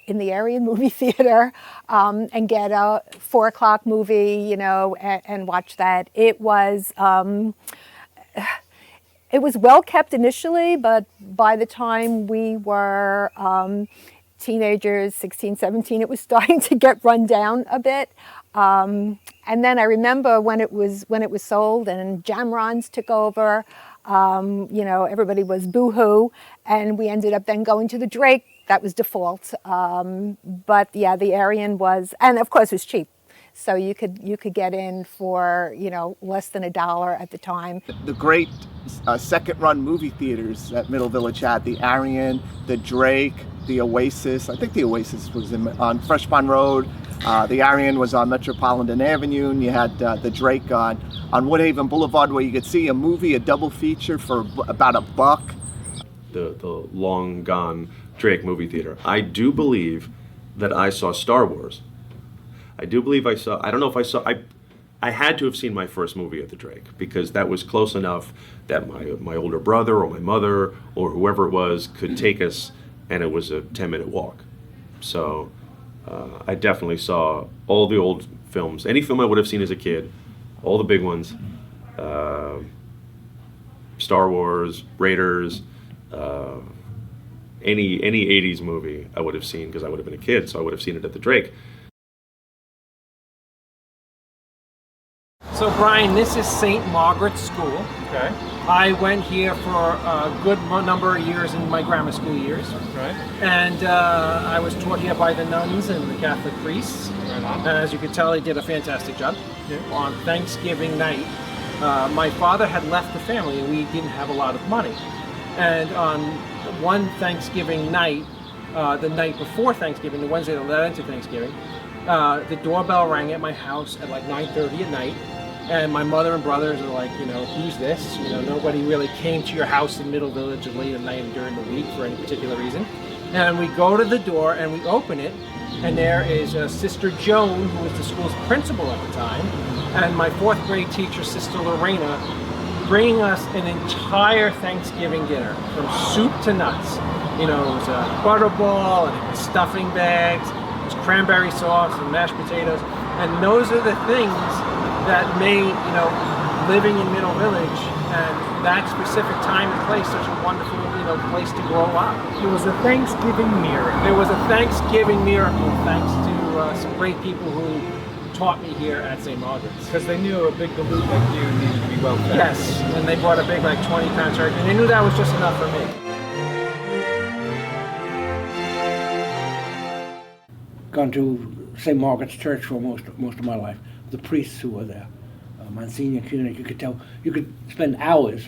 in the Aryan movie theater and get a 4 o'clock movie, and watch that. It was well kept initially, but by the time we were teenagers, 16, 17, it was starting to get run down a bit. And then I remember when it was sold and Jamrons took over, everybody was boo-hoo, and we ended up then going to the Drake. That was default. But yeah, the Aryan was, and of course it was cheap. So you could get in for, less than $1 at the time. The great second run movie theaters that Middle Village had, the Aryan, the Drake, the Oasis. I think the Oasis was on Fresh Pond Road. The Arian was on Metropolitan Avenue, and you had the Drake on Woodhaven Boulevard, where you could see a movie, a double feature for about $1. The long gone Drake movie theater. I do believe that I saw Star Wars. I do believe I saw, I don't know if I saw, I had to have seen my first movie at the Drake, because that was close enough that my older brother or my mother or whoever it was could take us, and it was a 10-minute walk. So I definitely saw all the old films, any film I would have seen as a kid, all the big ones, Star Wars, Raiders, any 80s movie I would have seen, because I would have been a kid, so I would have seen it at the Drake. So Brian, this is St. Margaret's School. Okay. I went here for a good number of years in my grammar school years. Right. And I was taught here by the nuns and the Catholic priests. Right on. And as you can tell, they did a fantastic job. Yeah. On Thanksgiving night, my father had left the family and we didn't have a lot of money. And on one Thanksgiving night, the night before Thanksgiving, the Wednesday that led into Thanksgiving, the doorbell rang at my house at like 9:30 at night. And my mother and brothers are like, who's this? Nobody really came to your house in Middle Village late at night and during the week for any particular reason. And we go to the door and we open it, and there is Sister Joan, who was the school's principal at the time, and my 4th grade teacher, Sister Lorena, bringing us an entire Thanksgiving dinner, from soup to nuts. It was a butterball, and it was stuffing bags, it was cranberry sauce and mashed potatoes, and those are the things that made, living in Middle Village and that specific time and place such a wonderful, place to grow up. It was a Thanksgiving miracle. It was a Thanksgiving miracle, thanks to some great people who taught me here at St. Margaret's. Because they knew a big galoot like you needed to be well fed. Yes, and they brought a big, 20-pound turkey, and they knew that was just enough for me. Gone to St. Margaret's Church for most of my life. The priests who were there, Monsignor Koenig, you could spend hours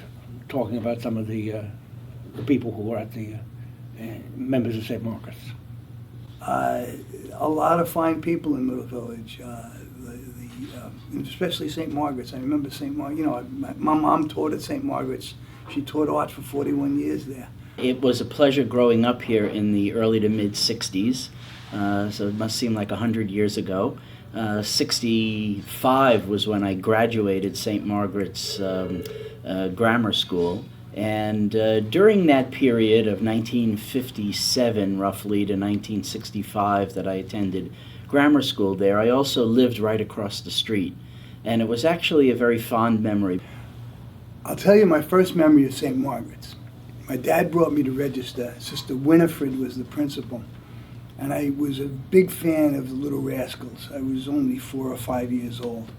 talking about some of the people who were at the members of St. Margaret's. A lot of fine people in Middle Village, especially St. Margaret's. I remember St. Margaret's, my mom taught at St. Margaret's. She taught art for 41 years there. It was a pleasure growing up here in the early to mid 60s, so it must seem like 100 years ago. 65 was when I graduated St. Margaret's Grammar School, and during that period of 1957 roughly to 1965 that I attended grammar school there, I also lived right across the street, and it was actually a very fond memory. I'll tell you my first memory of St. Margaret's. My dad brought me to register. Sister Winifred was the principal. And I was a big fan of the Little Rascals. I was only 4 or 5 years old.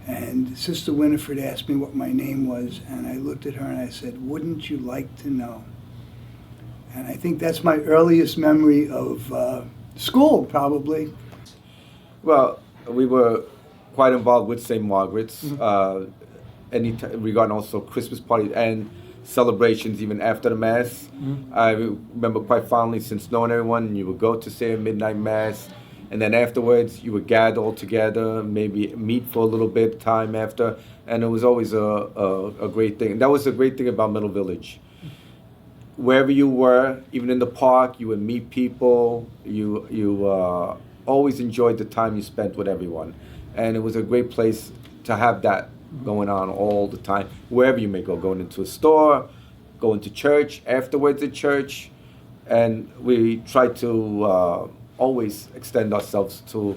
And Sister Winifred asked me what my name was, and I looked at her and I said, "Wouldn't you like to know?" And I think that's my earliest memory of school, probably. Well, we were quite involved with St. Margaret's, regarding also Christmas parties and celebrations even after the Mass. I remember quite fondly, since knowing everyone, you would go to say a midnight Mass, and then afterwards you would gather all together, maybe meet for a little bit time after, and it was always a great thing. That was the great thing about Middle Village. Wherever you were, even in the park, you would meet people, you always enjoyed the time you spent with everyone, and it was a great place to have that going on all the time, wherever you may go, going into a store, going to church, afterwards at church, and we try to always extend ourselves to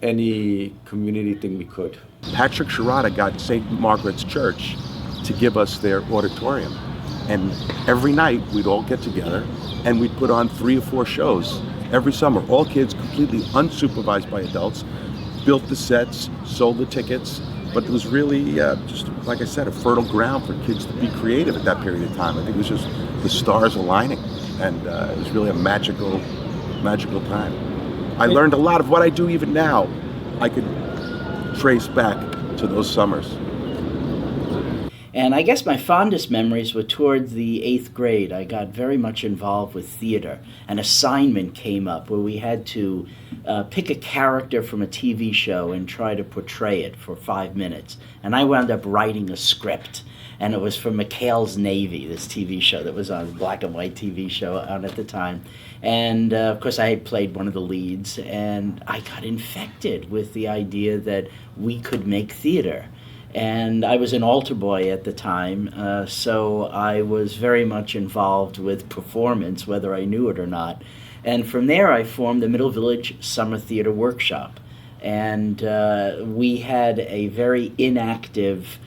any community thing we could. Patrick Sharada got St. Margaret's Church to give us their auditorium, and every night we'd all get together and we'd put on 3 or 4 shows every summer, all kids completely unsupervised by adults, built the sets, sold the tickets. But it was really, just like I said, a fertile ground for kids to be creative at that period of time. I think it was just the stars aligning, and it was really a magical time. I learned a lot of what I do even now. I could trace back to those summers. And I guess my fondest memories were towards the 8th grade. I got very much involved with theater. An assignment came up where we had to pick a character from a TV show and try to portray it for 5 minutes. And I wound up writing a script. And it was for McHale's Navy, this TV show that was on, black and white TV show on at the time. And of course I had played one of the leads, and I got infected with the idea that we could make theater. And I was an altar boy at the time, so I was very much involved with performance, whether I knew it or not. And from there I formed the Middle Village Summer Theater Workshop. And we had a very inactive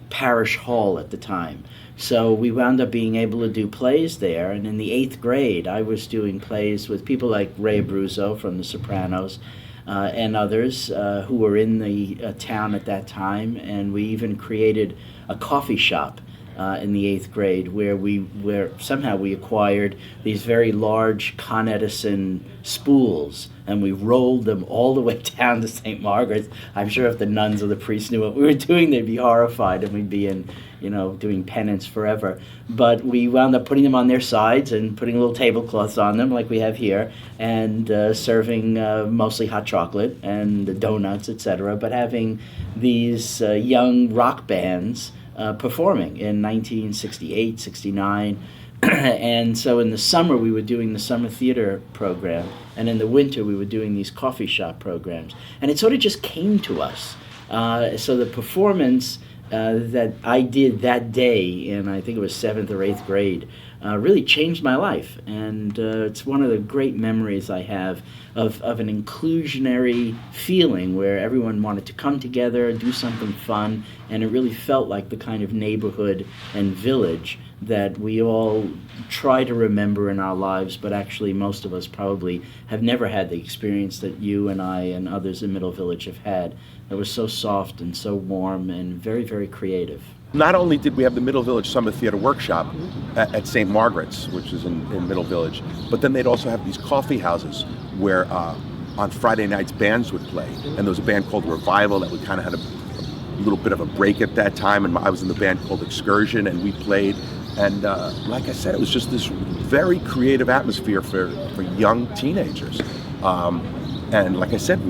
parish hall at the time. So we wound up being able to do plays there. And in the 8th grade, I was doing plays with people like Ray Abruzzo from The Sopranos, and others who were in the town at that time. And we even created a coffee shop in the 8th grade where somehow we acquired these very large Con Edison spools, and we rolled them all the way down to St. Margaret's. I'm sure if the nuns or the priests knew what we were doing, they'd be horrified, and we'd be in, doing penance forever. But we wound up putting them on their sides and putting little tablecloths on them like we have here, and serving mostly hot chocolate and donuts, etc., but having these young rock bands performing in 1968, 69. And so in the summer we were doing the summer theater program, and in the winter we were doing these coffee shop programs. And it sort of just came to us. So the performance that I did that day in, I think it was 7th or 8th grade, really changed my life. And it's one of the great memories I have of an inclusionary feeling where everyone wanted to come together, do something fun, and it really felt like the kind of neighborhood and village that we all try to remember in our lives, but actually most of us probably have never had the experience that you and I and others in Middle Village have had. It was so soft and so warm and very, very creative. Not only did we have the Middle Village Summer Theater Workshop at St. Margaret's, which is in Middle Village, but then they'd also have these coffee houses where on Friday nights bands would play. And there was a band called Revival that we kind of had a little bit of a break at that time, and I was in the band called Excursion, and we played. And like I said, it was just this very creative atmosphere for young teenagers. And like I said,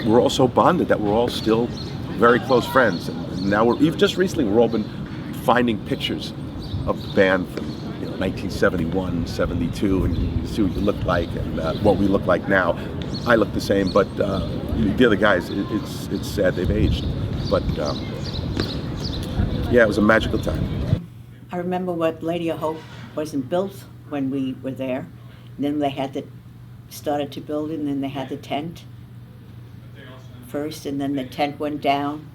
we're all so bonded that we're all still very close friends. And now just recently we've all been finding pictures of the band from 1971, 72, and you see what you look like and what we look like now. I look the same, but the other guys, it's sad they've aged. But yeah, it was a magical time. I remember what Lady of Hope wasn't built when we were there. And then they started to build it, and then they had the tent first, and then the tent went down.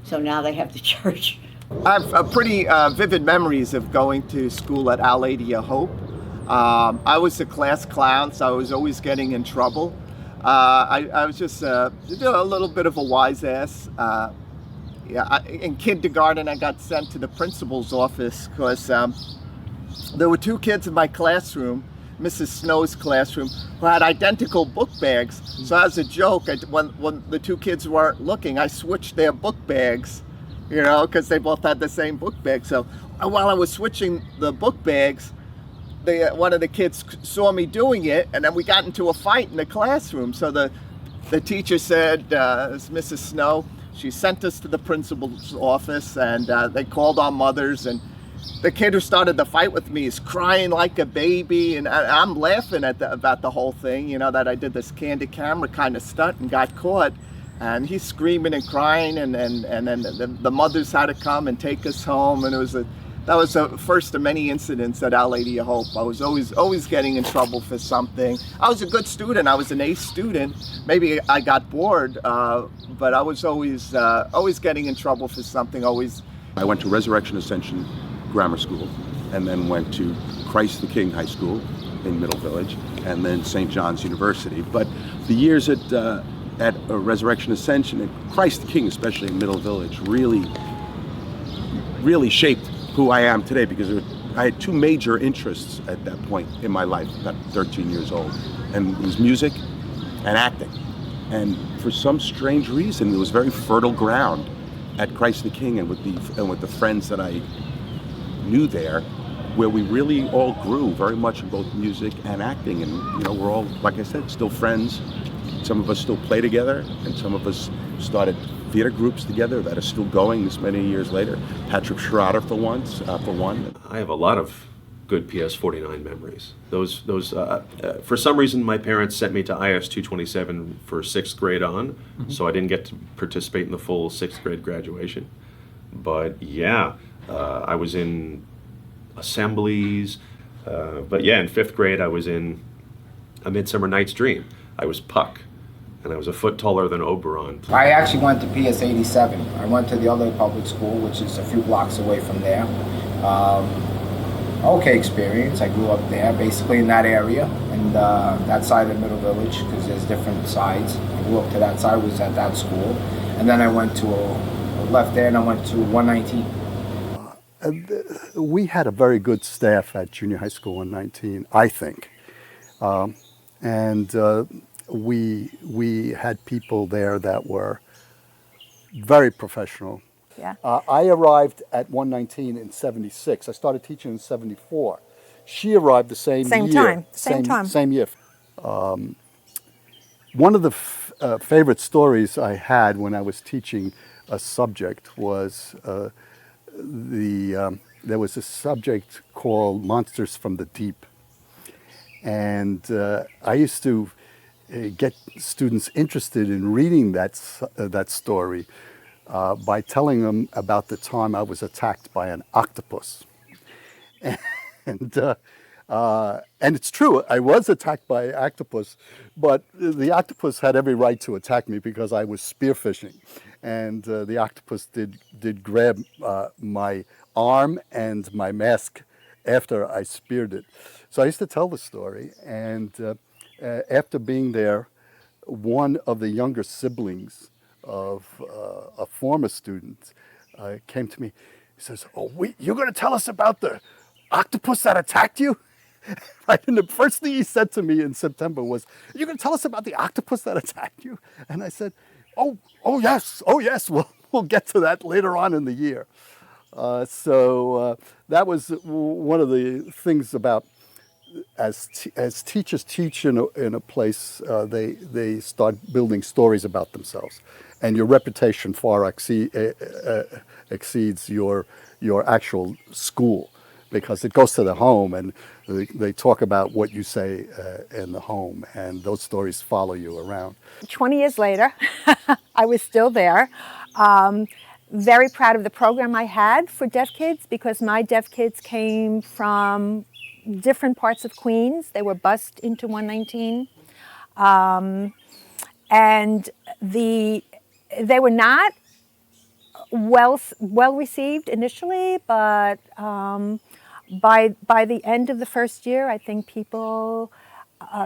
So now they have the church. I have pretty vivid memories of going to school at Our Lady of Hope. I was the class clown, so I was always getting in trouble. I was just a little bit of a wise ass. In kindergarten, I got sent to the principal's office because there were 2 kids in my classroom, Mrs. Snow's classroom, who had identical book bags. So as a joke, when the 2 kids weren't looking, I switched their book bags, because they both had the same book bag. So while I was switching the book bags, one of the kids saw me doing it, and then we got into a fight in the classroom. So the teacher said, it's Mrs. Snow, she sent us to the principal's office, and they called our mothers, and the kid who started the fight with me is crying like a baby, and I'm laughing about the whole thing, that I did this candid camera kind of stunt and got caught. And he's screaming and crying, and then the mothers had to come and take us home, and that was the first of many incidents at Our Lady of Hope. I was always getting in trouble for something. I was a good student. I was an A student. Maybe I got bored, but I was always getting in trouble for something. Always. I went to Resurrection Ascension Grammar School, and then went to Christ the King High School in Middle Village, and then St. John's University. But the years at Resurrection Ascension and Christ the King, especially in Middle Village, really shaped who I am today, because I had 2 major interests at that point in my life, about 13 years old, and it was music and acting. And for some strange reason, it was very fertile ground at Christ the King and with the friends that I knew there, where we really all grew very much in both music and acting. And we're all, like I said, still friends. Some of us still play together, and some of us started theater groups together that are still going this many years later. Patrick Schroeder for one. I have a lot of good PS49 memories. Those for some reason my parents sent me to IS 227 for 6th grade on, so I didn't get to participate in the full 6th grade graduation. But yeah, I was in assemblies. But yeah, in 5th grade I was in A Midsummer Night's Dream. I was Puck, and I was a foot taller than Oberon. I actually went to PS 87. I went to the other public school, which is a few blocks away from there. Okay experience. I grew up there, basically in that area, and that side of Middle Village, because there's different sides. I grew up to that side, was at that school, and then I left there and I went to 119. We had a very good staff at Junior High School 119, I think, and we had people there that were very professional. Yeah. I arrived at 119 in 76. I started teaching in 74. She arrived the same year. Same time. Same year. One of the favorite stories I had when I was teaching a subject was there was a subject called Monsters from the Deep. And I used to get students interested in reading that story by telling them about the time I was attacked by an octopus. And it's true, I was attacked by an octopus, but the octopus had every right to attack me because I was spearfishing. And the octopus did grab my arm and my mask after I speared it. So I used to tell the story, and after being there, one of the younger siblings of a former student came to me. He says, "Oh, you're going to tell us about the octopus that attacked you?" Right, and the first thing he said to me in September was, "You're going to tell us about the octopus that attacked you?" And I said, "Oh yes, we'll get to that later on in the year." So that was one of the things about as teachers teach in a place, they start building stories about themselves, and your reputation far exceeds your actual school, because it goes to the home, and they talk about what you say in the home, and those stories follow you around. 20 years later, I was still there. Very proud of the program I had for deaf kids, because my deaf kids came from different parts of Queens. They were bused into 119. And they were not well received initially, but by the end of the first year, I think people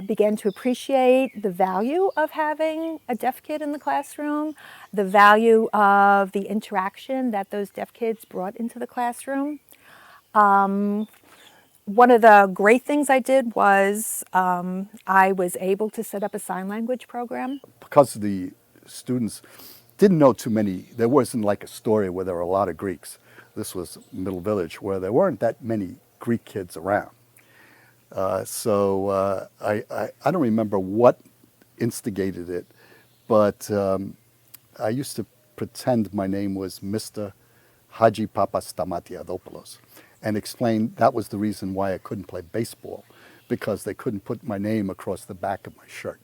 began to appreciate the value of having a deaf kid in the classroom, the value of the interaction that those deaf kids brought into the classroom. One of the great things I did was I was able to set up a sign language program. Because the students didn't know too many, there wasn't like a story where there were a lot of Greeks. This was Middle Village, where there weren't that many Greek kids around. So I don't remember what instigated it, but I used to pretend my name was Mr. Haji Papas Stamatiadopoulos, and explain that was the reason why I couldn't play baseball, because they couldn't put my name across the back of my shirt.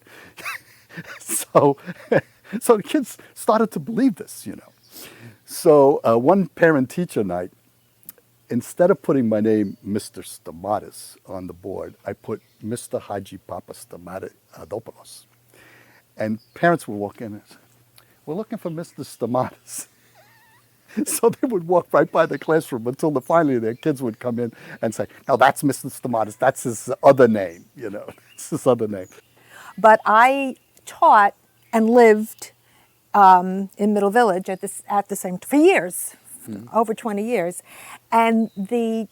So the kids started to believe this, you know. So one parent-teacher night, instead of putting my name, Mr. Stamatis, on the board, I put Mr. Haji Papas Stamatiadopoulos. And parents would walk in and say, "We're looking for Mr. Stamatis." So they would walk right by the classroom until finally their kids would come in and say, "No, that's Mr. Stamatis. That's his other name, you know. It's his other name." But I taught and lived in Middle Village at the same for years, over 20 years, and the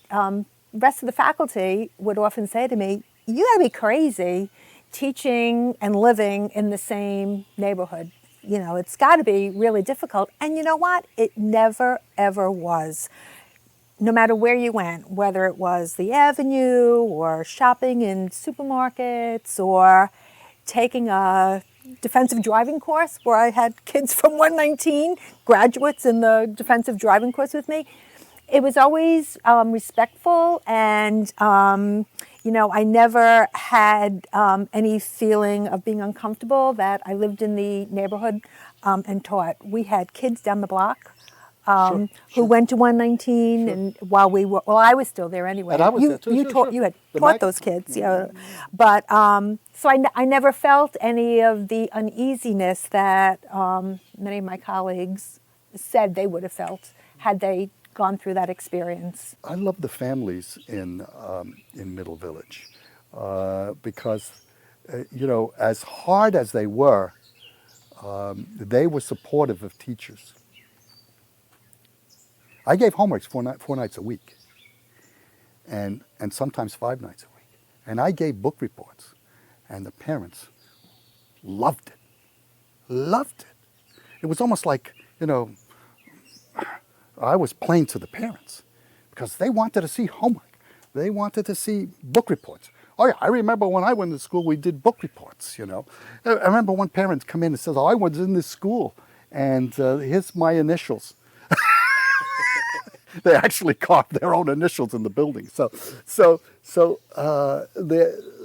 rest of the faculty would often say to me, "You gotta be crazy teaching and living in the same neighborhood. you know, it's got to be really difficult. And you know what? It never, ever was. No matter where you went, whether it was the Avenue or shopping in supermarkets or taking a defensive driving course where I had kids from 119, graduates in the defensive driving course with me, it was always respectful, and you know, I never had any feeling of being uncomfortable that I lived in the neighborhood and taught. We had kids down the block who went to 119, and while we were, well, I was still there anyway. And I was there too. You had taught those kids, yeah. But so I never felt any of the uneasiness that many of my colleagues said they would have felt had they gone through that experience. I love the families in Middle Village because, you know, as hard as they were supportive of teachers. I gave homeworks four nights a week, and sometimes 5 nights a week. And I gave book reports, and the parents loved it. Loved it. It was almost like, you know, I was playing to the parents because they wanted to see homework. They wanted to see book reports. Oh yeah, I remember when I went to school, we did book reports, you know. I remember one parent come in and says, oh, I was in this school, and here's my initials. They actually carved their own initials in the building. So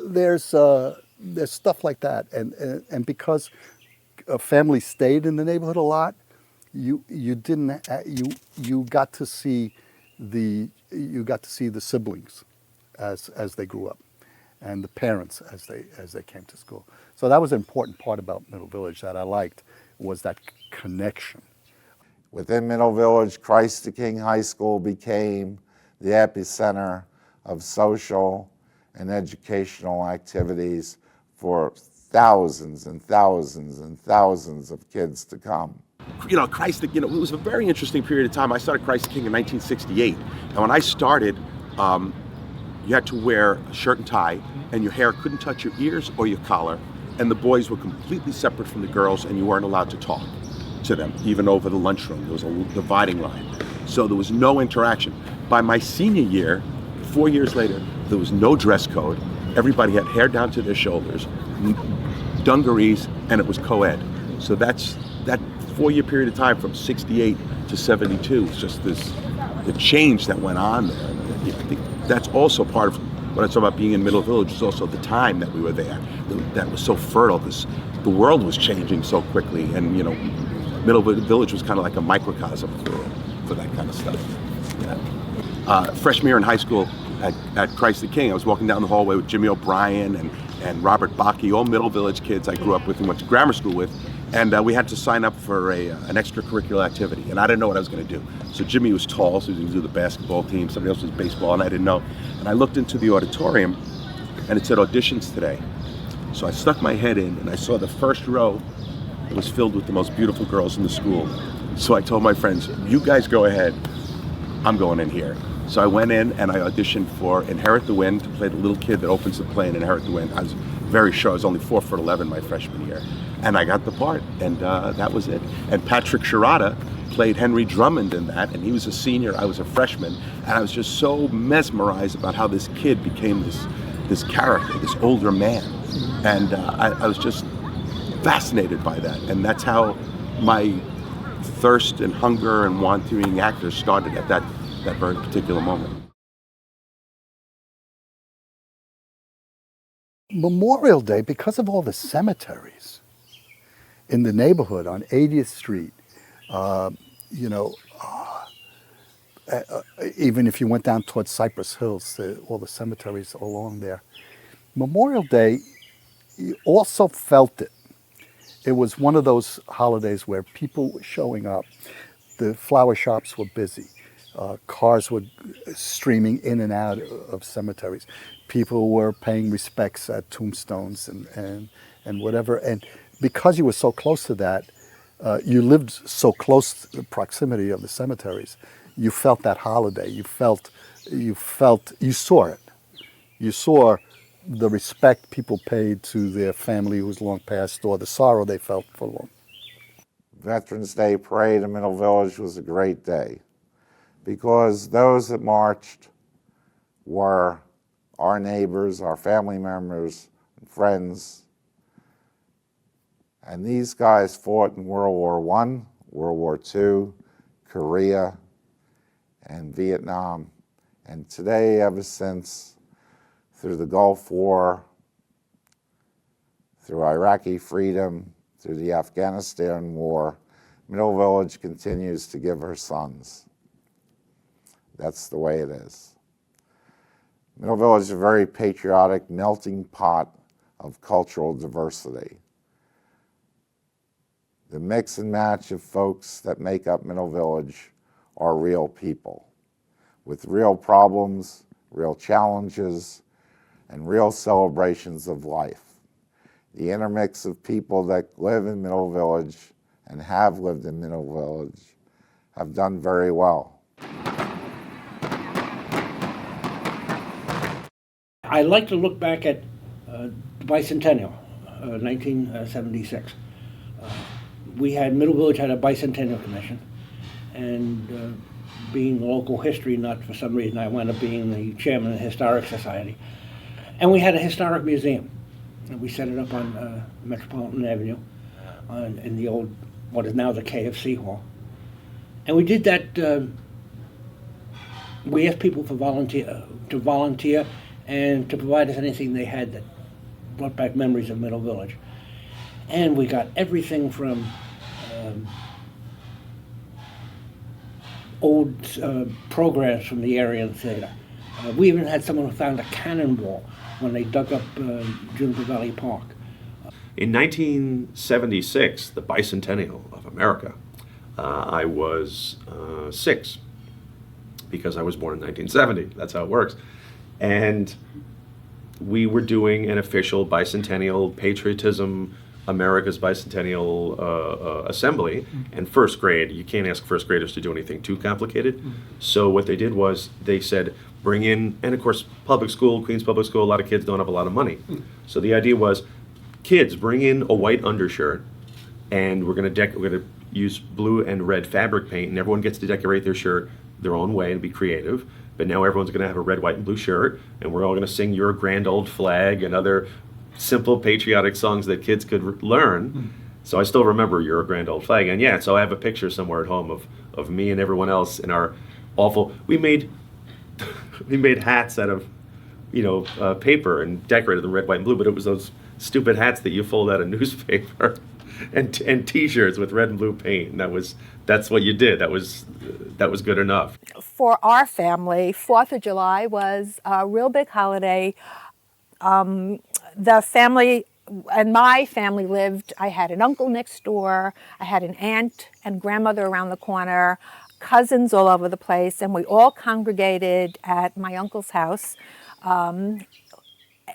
there's stuff like that, and because families stayed in the neighborhood a lot, you got to see the siblings as they grew up, and the parents as they came to school. So that was an important part about Middle Village that I liked, was that connection. Within Middle Village, Christ the King High School became the epicenter of social and educational activities for thousands and thousands and thousands of kids to come. You know, Christ, you know, it was a very interesting period of time. I started Christ the King in 1968. And when I started, you had to wear a shirt and tie, and your hair couldn't touch your ears or your collar. And the boys were completely separate from the girls, and you weren't allowed to talk to them, even over the lunchroom. There was a dividing line. So there was no interaction. By my senior year, 4 years later, there was no dress code. Everybody had hair down to their shoulders, dungarees, and it was co-ed. So that 4 year period of time from 68 to 72 is just the change that went on there. And I think that's also part of what I talk about being in Middle Village, is also the time that we were there. That was so fertile, because the world was changing so quickly, and you know, Middle Village was kind of like a microcosm for that kind of stuff. Yeah. Freshman year in high school at Christ the King, I was walking down the hallway with Jimmy O'Brien and Robert Bakke, all Middle Village kids I grew up with and went to grammar school with. And we had to sign up for an extracurricular activity, and I didn't know what I was going to do. So Jimmy was tall, so he was going to do the basketball team. Somebody else was baseball, and I didn't know. And I looked into the auditorium, and it said auditions today. So I stuck my head in, and I saw the first row. It was filled with the most beautiful girls in the school. So I told my friends, you guys go ahead. I'm going in here. So I went in, and I auditioned for Inherit the Wind, to play the little kid that opens the play in Inherit the Wind. I was very short. I was only 4'11" my freshman year. And I got the part, and that was it. And Patrick Sharada played Henry Drummond in that, and he was a senior, I was a freshman, and I was just so mesmerized about how this kid became this character, this older man. And I was just fascinated by that, and that's how my thirst and hunger and want to be an actor started at that very particular moment. Memorial Day, because of all the cemeteries in the neighborhood on 80th Street, you know, even if you went down towards Cypress Hills, all the cemeteries along there, Memorial Day, you also felt it. It was one of those holidays where people were showing up. The flower shops were busy. Cars were streaming in and out of cemeteries. People were paying respects at tombstones and whatever. And because you were so close to that, you lived so close to the proximity of the cemeteries, you felt that holiday. You saw it. You saw the respect people paid to their family who was long passed, or the sorrow they felt for Veterans Day parade in Middle Village was a great day because those that marched were our neighbors, our family members, and friends. And these guys fought in World War I, World War II, Korea, and Vietnam. And today, ever since, through the Gulf War, through Iraqi freedom, through the Afghanistan war, Middle Village continues to give her sons. That's the way it is. Middle Village is a very patriotic melting pot of cultural diversity. The mix and match of folks that make up Middle Village are real people with real problems, real challenges, and real celebrations of life. The intermix of people that live in Middle Village and have lived in Middle Village have done very well. I like to look back at the bicentennial, 1976. Middle Village had a bicentennial commission, and being local history nut, for some reason I wound up being the chairman of the Historic Society. And we had a historic museum. And we set it up on Metropolitan Avenue in the old, what is now the KFC Hall. And we did that, we asked people to volunteer and to provide us anything they had that brought back memories of Middle Village. And we got everything from old programs from the area and theater. We even had someone who found a cannonball when they dug up Juniper Valley Park. In 1976, the bicentennial of America, I was 6 because I was born in 1970. That's how it works. And we were doing an official bicentennial patriotism, America's bicentennial assembly. And first grade, you can't ask first graders to do anything too complicated. So what they did was they said, bring in, and of course, public school, Queens Public School, a lot of kids don't have a lot of money. So the idea was, kids, bring in a white undershirt, and we're gonna use blue and red fabric paint, and everyone gets to decorate their shirt their own way and be creative. But now everyone's gonna have a red, white, and blue shirt, and we're all gonna sing Your Grand Old Flag and other simple patriotic songs that kids could learn. So I still remember Your Grand Old Flag, and yeah, so I have a picture somewhere at home of me and everyone else in our awful, we made hats out of, paper and decorated them red, white, and blue, but it was those stupid hats that you fold out of newspaper and T-shirts with red and blue paint, and that's what you did. That was good enough. For our family, 4th of July was a real big holiday. The family and my family lived, I had an uncle next door, I had an aunt and grandmother around the corner, cousins all over the place, and we all congregated at my uncle's house.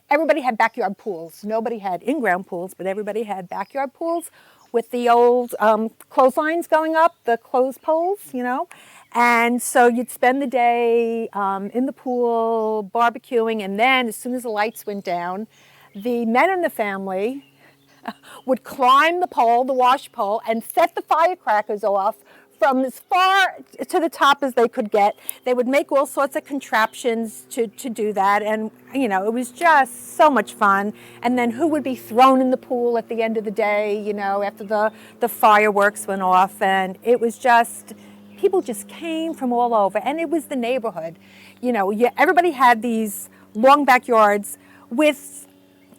Everybody had backyard pools. Nobody had in-ground pools, but everybody had backyard pools with the old clotheslines going up, the clothes poles, And so you'd spend the day in the pool, barbecuing, and then as soon as the lights went down, the men in the family would climb the pole, the wash pole, and set the firecrackers off from as far to the top as they could get. They would make all sorts of contraptions to do that, and it was just so much fun. And then who would be thrown in the pool at the end of the day, after the fireworks went off, and it was just, people just came from all over, and it was the neighborhood. Everybody had these long backyards with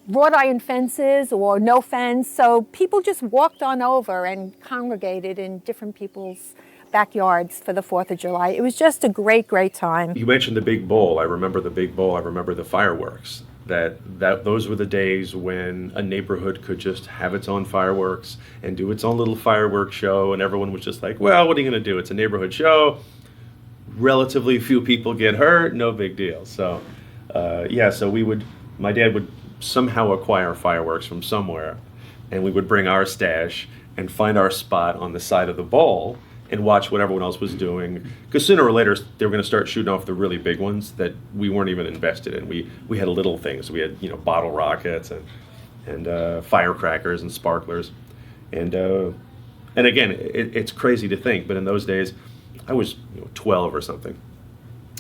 wrought iron fences or no fence, so people just walked on over and congregated in different people's backyards for the 4th of July. It was just a great, great time. You mentioned the big bowl. I remember the big bowl. I remember the fireworks. Those were the days when a neighborhood could just have its own fireworks and do its own little fireworks show, and everyone was just like, well, what are you going to do? It's a neighborhood show. Relatively few people get hurt. No big deal. So, so my dad would somehow acquire fireworks from somewhere, and we would bring our stash and find our spot on the side of the bowl and watch what everyone else was doing, because sooner or later they were going to start shooting off the really big ones that we weren't even invested in. We had little things. We had bottle rockets and firecrackers and sparklers, and And again, it's crazy to think, but in those days, I was 12 or something.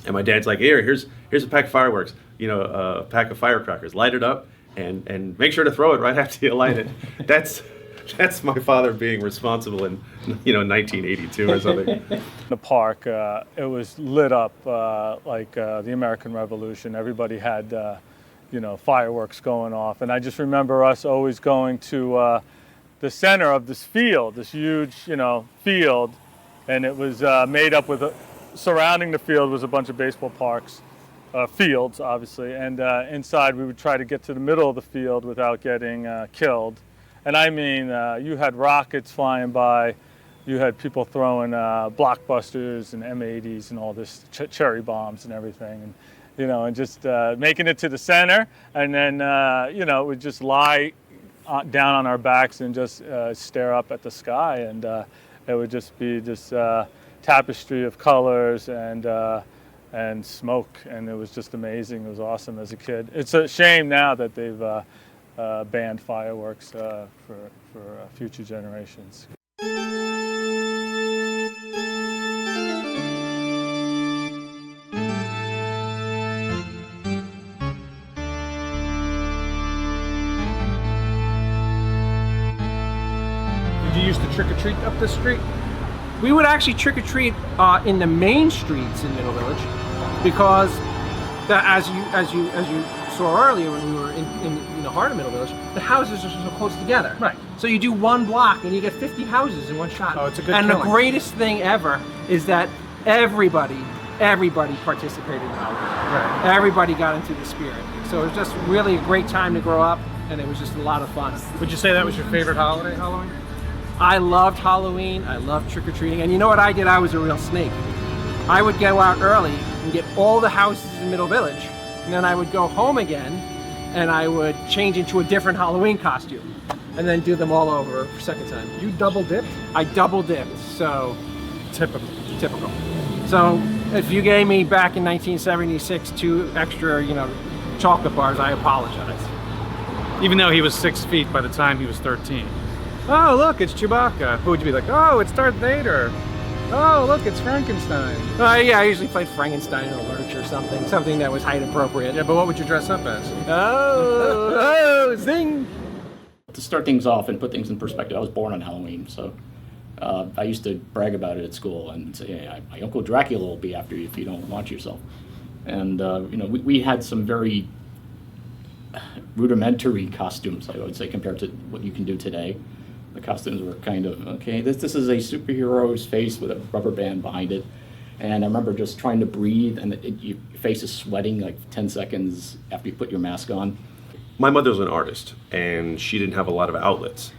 And my dad's like, here's a pack of fireworks, a pack of firecrackers. Light it up and make sure to throw it right after you light it. That's my father being responsible in 1982 or something. The park, it was lit up like the American Revolution. Everybody had fireworks going off, and I just remember us always going to the center of this field, this huge field, and it was made up with surrounding the field was a bunch of baseball parks, fields obviously, and inside we would try to get to the middle of the field without getting killed. And I mean, you had rockets flying by, you had people throwing blockbusters and M80s and all this cherry bombs and everything, and and just making it to the center, and then we'd just lie down on our backs and just stare up at the sky, and it would just be this tapestry of colors and smoke, and it was just amazing. It was awesome as a kid. It's a shame now that they've banned fireworks for future generations. Did you used to trick or treat up the street? We would actually trick or treat in the main streets in Middle Village, because as you saw earlier when we were in the heart of Middle Village, the houses are so close together. Right. So you do one block and you get 50 houses in one shot. Oh, it's a good And killing. the greatest thing ever is that everybody participated in Halloween. Right. Everybody got into the spirit. So it was just really a great time to grow up, and it was just a lot of fun. Would you say that was your favorite holiday, Halloween? I loved Halloween, I loved trick-or-treating, and you know what I did? I was a real snake. I would go out early and get all the houses in Middle Village, and then I would go home again, and I would change into a different Halloween costume, and then do them all over for a second time. You double dipped? I double dipped, so... Typical. So, if you gave me back in 1976 2 extra, chocolate bars, I apologize. Even though he was 6 feet by the time he was 13. Oh, look, it's Chewbacca. Who would you be like, oh, it's Darth Vader. Oh, look, it's Frankenstein. Yeah, I usually played Frankenstein or Lurch or something that was height appropriate. Yeah, but what would you dress up as? Oh, zing! To start things off and put things in perspective, I was born on Halloween, so I used to brag about it at school and say, hey, my Uncle Dracula will be after you if you don't watch yourself. And, we had some very rudimentary costumes, I would say, compared to what you can do today. The costumes were kind of, okay, this is a superhero's face with a rubber band behind it. And I remember just trying to breathe, and your face is sweating like 10 seconds after you put your mask on. My mother was an artist, and she didn't have a lot of outlets.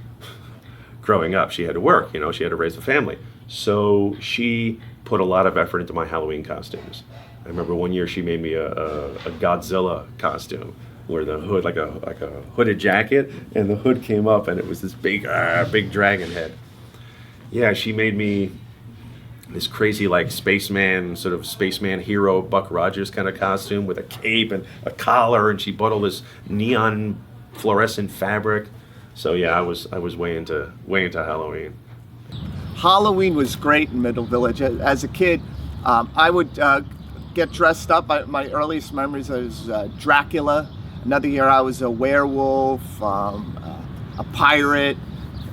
Growing up, she had to work, she had to raise a family. So she put a lot of effort into my Halloween costumes. I remember one year she made me a Godzilla costume, where the hood, like a hooded jacket, and the hood came up, and it was this big dragon head. Yeah, she made me this crazy spaceman hero Buck Rogers kind of costume with a cape and a collar, and she bought all this neon fluorescent fabric. So yeah, I was way into Halloween. Halloween was great in Middle Village. As a kid, I would get dressed up. My earliest memories was Dracula. Another year I was a werewolf, a pirate,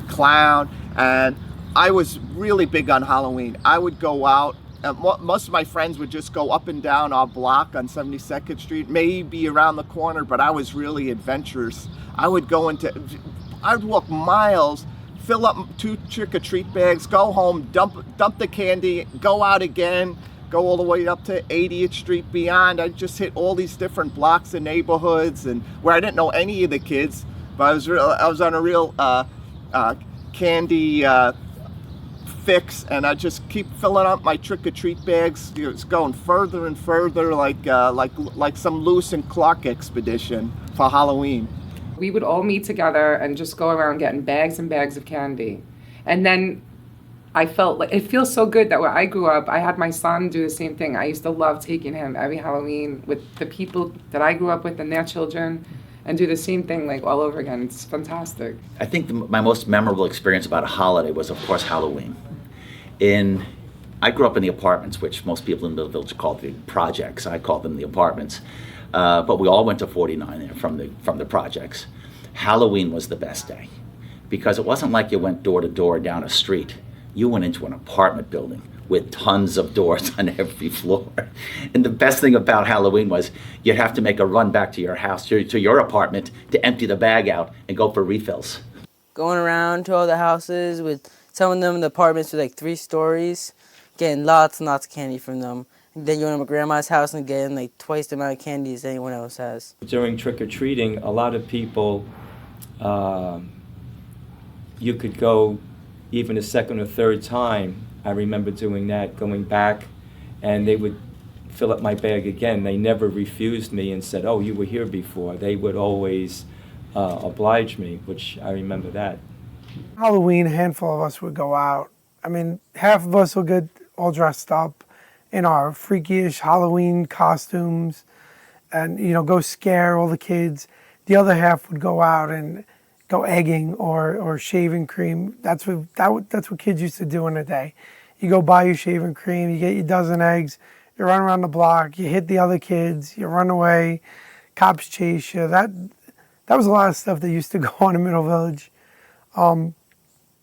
clown, and I was really big on Halloween. I would go out, and most of my friends would just go up and down our block on 72nd Street, maybe around the corner, but I was really adventurous. I'd walk miles, fill up 2 trick-or-treat bags, go home, dump the candy, go out again, go all the way up to 80th Street beyond. I just hit all these different blocks and neighborhoods, and where I didn't know any of the kids, but I was on a real candy fix, and I just keep filling up my trick-or-treat bags. It's going further and further, like some Lewis and Clark expedition for Halloween. We would all meet together and just go around getting bags and bags of candy. And then I felt like, it feels so good that where I grew up, I had my son do the same thing. I used to love taking him every Halloween with the people that I grew up with and their children. and do the same thing like all over again. It's fantastic. I think my most memorable experience about a holiday was, of course, Halloween. I grew up in the apartments, which most people in the village call the projects. I call them the apartments. But we all went to 49 there from the projects. Halloween was the best day because it wasn't like you went door to door down a street. You went into an apartment building with tons of doors on every floor. And the best thing about Halloween was you'd have to make a run back to your house, to your apartment, to empty the bag out and go for refills. Going around to all the houses with some of them, the apartments with like 3 stories, getting lots and lots of candy from them. And then you're in my grandma's house and getting like twice the amount of candy as anyone else has. During trick-or-treating, a lot of people, you could go even a second or third time. I remember doing that, going back, and they would fill up my bag again. They never refused me and said, oh, you were here before. They would always oblige me, which I remember that. Halloween, a handful of us would go out. I mean, half of us would get all dressed up in our freakish Halloween costumes and, you know, go scare all the kids. The other half would go out and go egging or shaving cream. That's what kids used to do in a day. You go buy your shaving cream, you get your dozen eggs, you run around the block, you hit the other kids, you run away, cops chase you. That was a lot of stuff that used to go on in Middle Village. And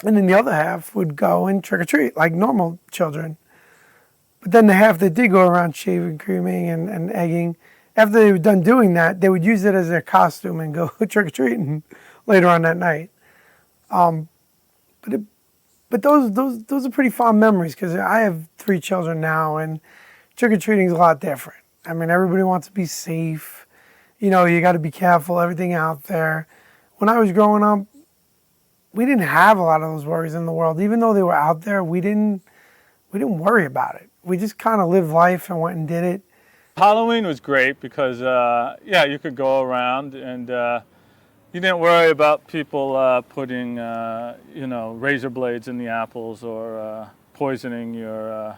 then the other half would go and trick-or-treat like normal children. But then the half that did go around shaving, creaming, and egging, after they were done doing that, they would use it as their costume and go trick-or-treating later on that night. But those are pretty fond memories because I have 3 children now, and trick-or-treating is a lot different. I mean, everybody wants to be safe. You know, you got to be careful, everything out there. When I was growing up, we didn't have a lot of those worries in the world. Even though they were out there, we didn't worry about it. We just kind of lived life and went and did it. Halloween was great because, yeah, you could go around and you didn't worry about people putting, you know, razor blades in the apples or poisoning your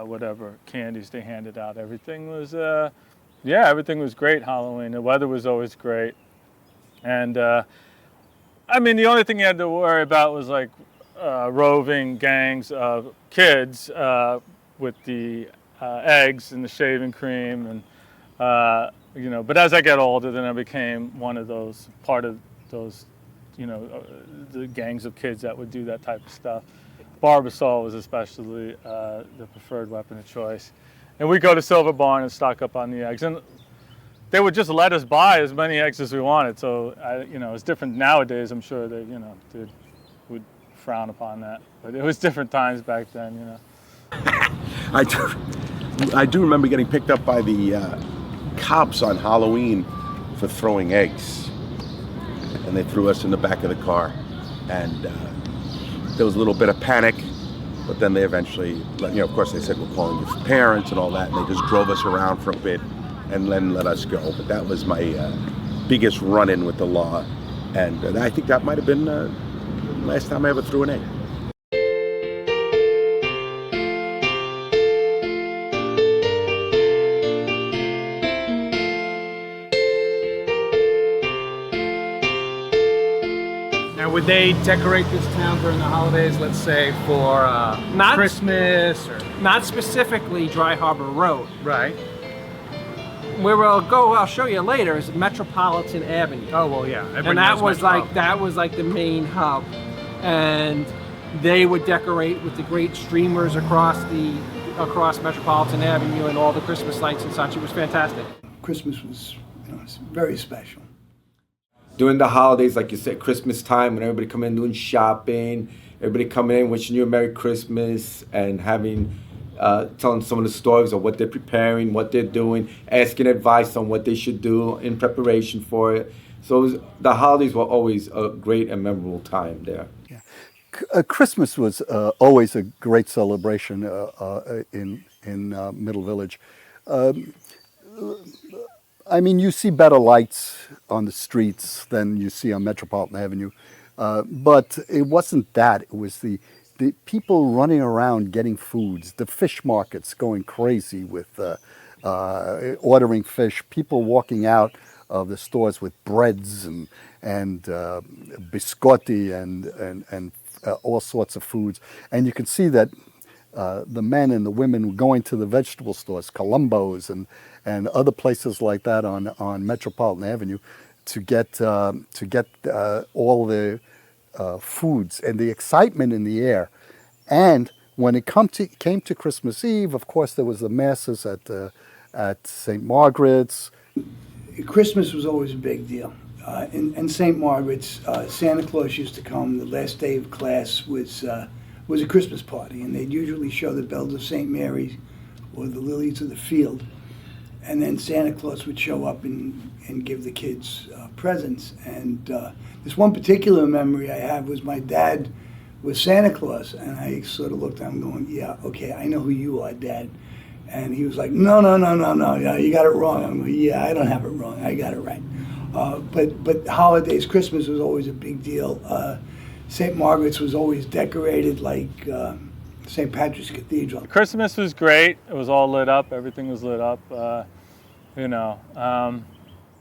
whatever candies they handed out. Everything was, yeah, everything was great Halloween. The weather was always great. And, I mean, the only thing you had to worry about was like roving gangs of kids with the eggs and the shaving cream and, you know, but as I got older, then I became one of those, part of those, you know, the gangs of kids that would do that type of stuff. Barbasol was especially the preferred weapon of choice. And we'd go to Silver Barn and stock up on the eggs. And they would just let us buy as many eggs as we wanted. So, you know, it's different nowadays. I'm sure they, you know, would frown upon that. But it was different times back then, you know. I do remember getting picked up by the cops on Halloween for throwing eggs. And they threw us in the back of the car. And there was a little bit of panic, but then they eventually, you know, of course they said, we're calling your parents and all that, and they just drove us around for a bit and then let us go. But that was my biggest run-in with the law. And I think that might have been the last time I ever threw an egg. Would they decorate this town during the holidays, let's say for Christmas? Or Not specifically Dry Harbor Road. Right. Where we'll go, I'll show you later, is Metropolitan Avenue. Oh, well, yeah. And that was like the main hub. And they would decorate with the great streamers across Metropolitan Avenue and all the Christmas lights and such. It was fantastic. Christmas was, you know, very special. During the holidays, like you said, Christmas time, when everybody come in doing shopping, everybody coming in wishing you a Merry Christmas and having, telling some of the stories of what they're preparing, what they're doing, asking advice on what they should do in preparation for it. So the holidays were always a great and memorable time there. Yeah. Christmas was always a great celebration in Middle Village. I mean, you see better lights on the streets than you see on Metropolitan Avenue. But it wasn't that. It was the people running around getting foods, the fish markets going crazy with ordering fish, people walking out the stores with breads and biscotti and all sorts of foods. And you can see that the men and the women were going to the vegetable stores, Columbo's and other places like that on Metropolitan Avenue, to get all the foods and the excitement in the air. And when it came to Christmas Eve, of course, there was the masses at St. Margaret's. Christmas was always a big deal. In St. Margaret's, Santa Claus used to come. The last day of class was a Christmas party, and they'd usually show the bells of St. Mary's or the lilies of the field. And then Santa Claus would show up and give the kids presents. And this one particular memory I have was my dad was Santa Claus, and I sort of looked at him going, yeah, okay, I know who you are, Dad. And he was like, no, you got it wrong. I'm going, yeah, I don't have it wrong, I got it right. But holidays, Christmas was always a big deal. St. Margaret's was always decorated like St. Patrick's Cathedral. Christmas was great. It was all lit up. Everything was lit up.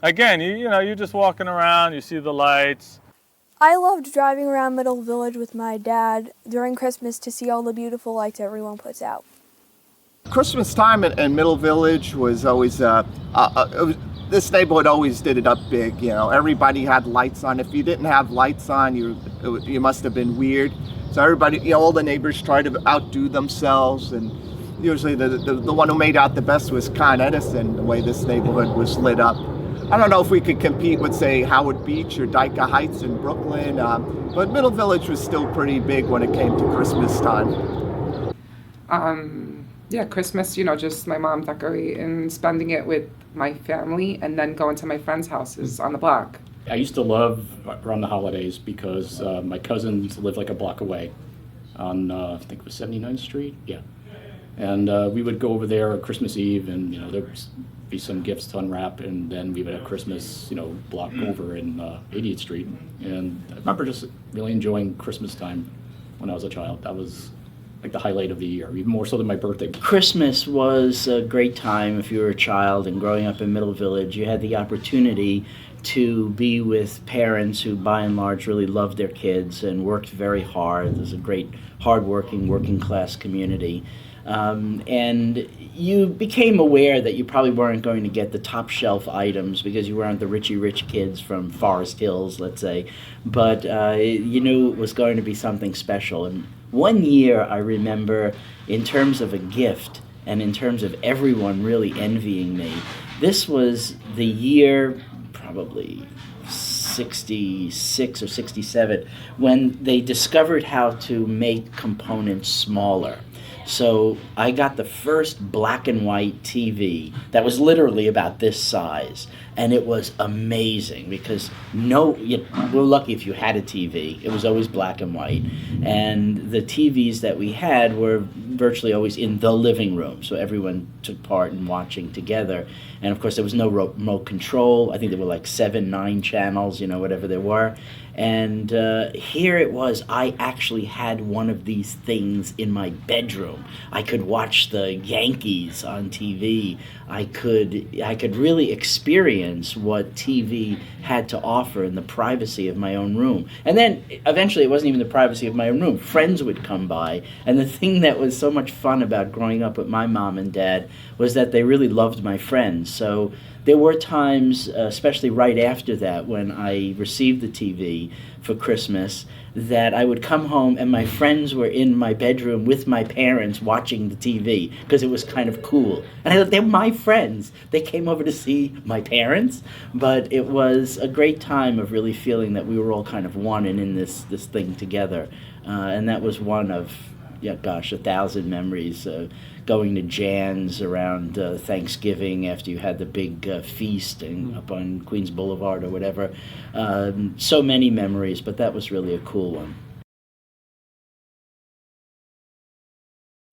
Again, you're just walking around. You see the lights. I loved driving around Middle Village with my dad during Christmas to see all the beautiful lights everyone puts out. Christmas time in Middle Village was always, this neighborhood always did it up big. Everybody had lights on. If you didn't have lights on, you must have been weird. So everybody, all the neighbors tried to outdo themselves, and usually the one who made out the best was Con Edison, the way this neighborhood was lit up. I don't know if we could compete with, say, Howard Beach or Dyker Heights in Brooklyn, but Middle Village was still pretty big when it came to Christmas time. Yeah, Christmas, just my mom decorating and spending it with my family, and then going to my friends' houses on the block. I used to love around the holidays because my cousins lived like a block away on, I think it was 79th Street, yeah. And we would go over there on Christmas Eve, and there would be some gifts to unwrap, and then we would have Christmas, block over in 80th Street. And I remember just really enjoying Christmas time when I was a child. That was like the highlight of the year, even more so than my birthday. Christmas was a great time if you were a child, and growing up in Middle Village, you had the opportunity to be with parents who by and large really loved their kids and worked very hard. There's a great hardworking working class community. And you became aware that you probably weren't going to get the top shelf items because you weren't the rich kids from Forest Hills, let's say, but you knew it was going to be something special. And one year I remember, in terms of a gift and in terms of everyone really envying me, this was the year, probably 66 or 67, when they discovered how to make components smaller. So I got the first black and white TV that was literally about this size, and it was amazing because we're lucky if you had a TV. It was always black and white, and the TVs that we had were virtually always in the living room, so everyone took part in watching together. And of course there was no remote control. I think there were like 7-9 channels, whatever there were. And here it was, I actually had one of these things in my bedroom. I could watch the Yankees on TV. I could really experience what TV had to offer in the privacy of my own room. And then eventually it wasn't even the privacy of my own room. Friends would come by, and the thing that was so much fun about growing up with my mom and dad was that they really loved my friends. So there were times, especially right after that, when I received the TV for Christmas, that I would come home and my friends were in my bedroom with my parents watching the TV because it was kind of cool. And I thought, they're my friends. They came over to see my parents, but it was a great time of really feeling that we were all kind of one and in this thing together. And that was one of, 1,000 memories. Going to Jan's around Thanksgiving after you had the big feast up on Queens Boulevard or whatever. So many memories, but that was really a cool one.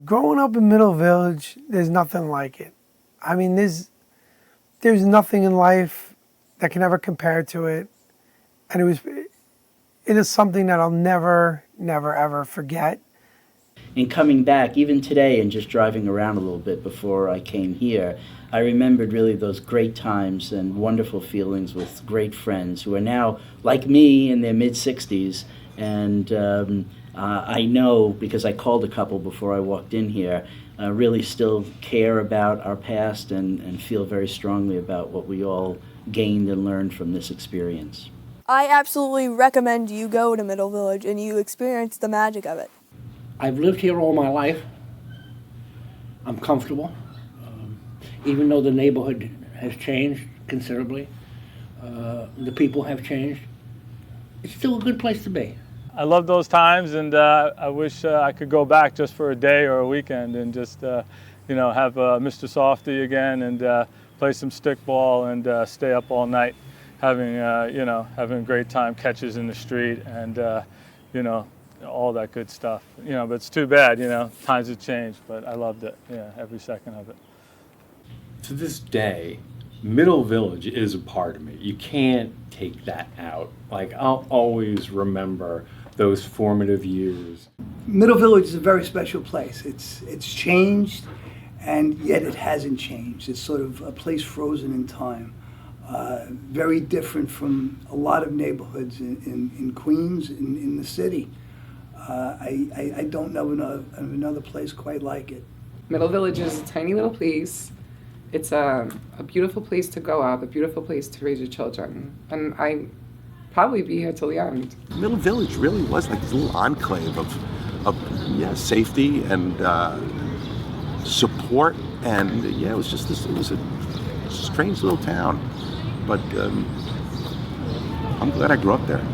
Growing up in Middle Village, there's nothing like it. I mean, there's nothing in life that can ever compare to it. And it is something that I'll never, ever forget. And coming back, even today, and just driving around a little bit before I came here, I remembered really those great times and wonderful feelings with great friends who are now, like me, in their mid-60s. And I know, because I called a couple before I walked in here, really still care about our past and feel very strongly about what we all gained and learned from this experience. I absolutely recommend you go to Middle Village and you experience the magic of it. I've lived here all my life. I'm comfortable. Even though the neighborhood has changed considerably, the people have changed, it's still a good place to be. I love those times, and I wish I could go back just for a day or a weekend and just, have Mr. Softy again and play some stickball and stay up all night, having a great time, catches in the street, and all that good stuff. But it's too bad, times have changed, but I loved it, every second of it. To this day, Middle Village is a part of me. You can't take that out. Like, I'll always remember those formative years. Middle Village is a very special place. It's changed, and yet it hasn't changed. It's sort of a place frozen in time. Very different from a lot of neighborhoods in Queens, in the city. I don't know of another place quite like it. Middle Village is a tiny little place. It's a beautiful place to grow up, a beautiful place to raise your children. And I probably be here till the end. Middle Village really was like this little enclave of safety and support, and it was a strange little town. But I'm glad I grew up there.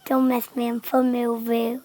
Don't miss me, I'm from Middle Village.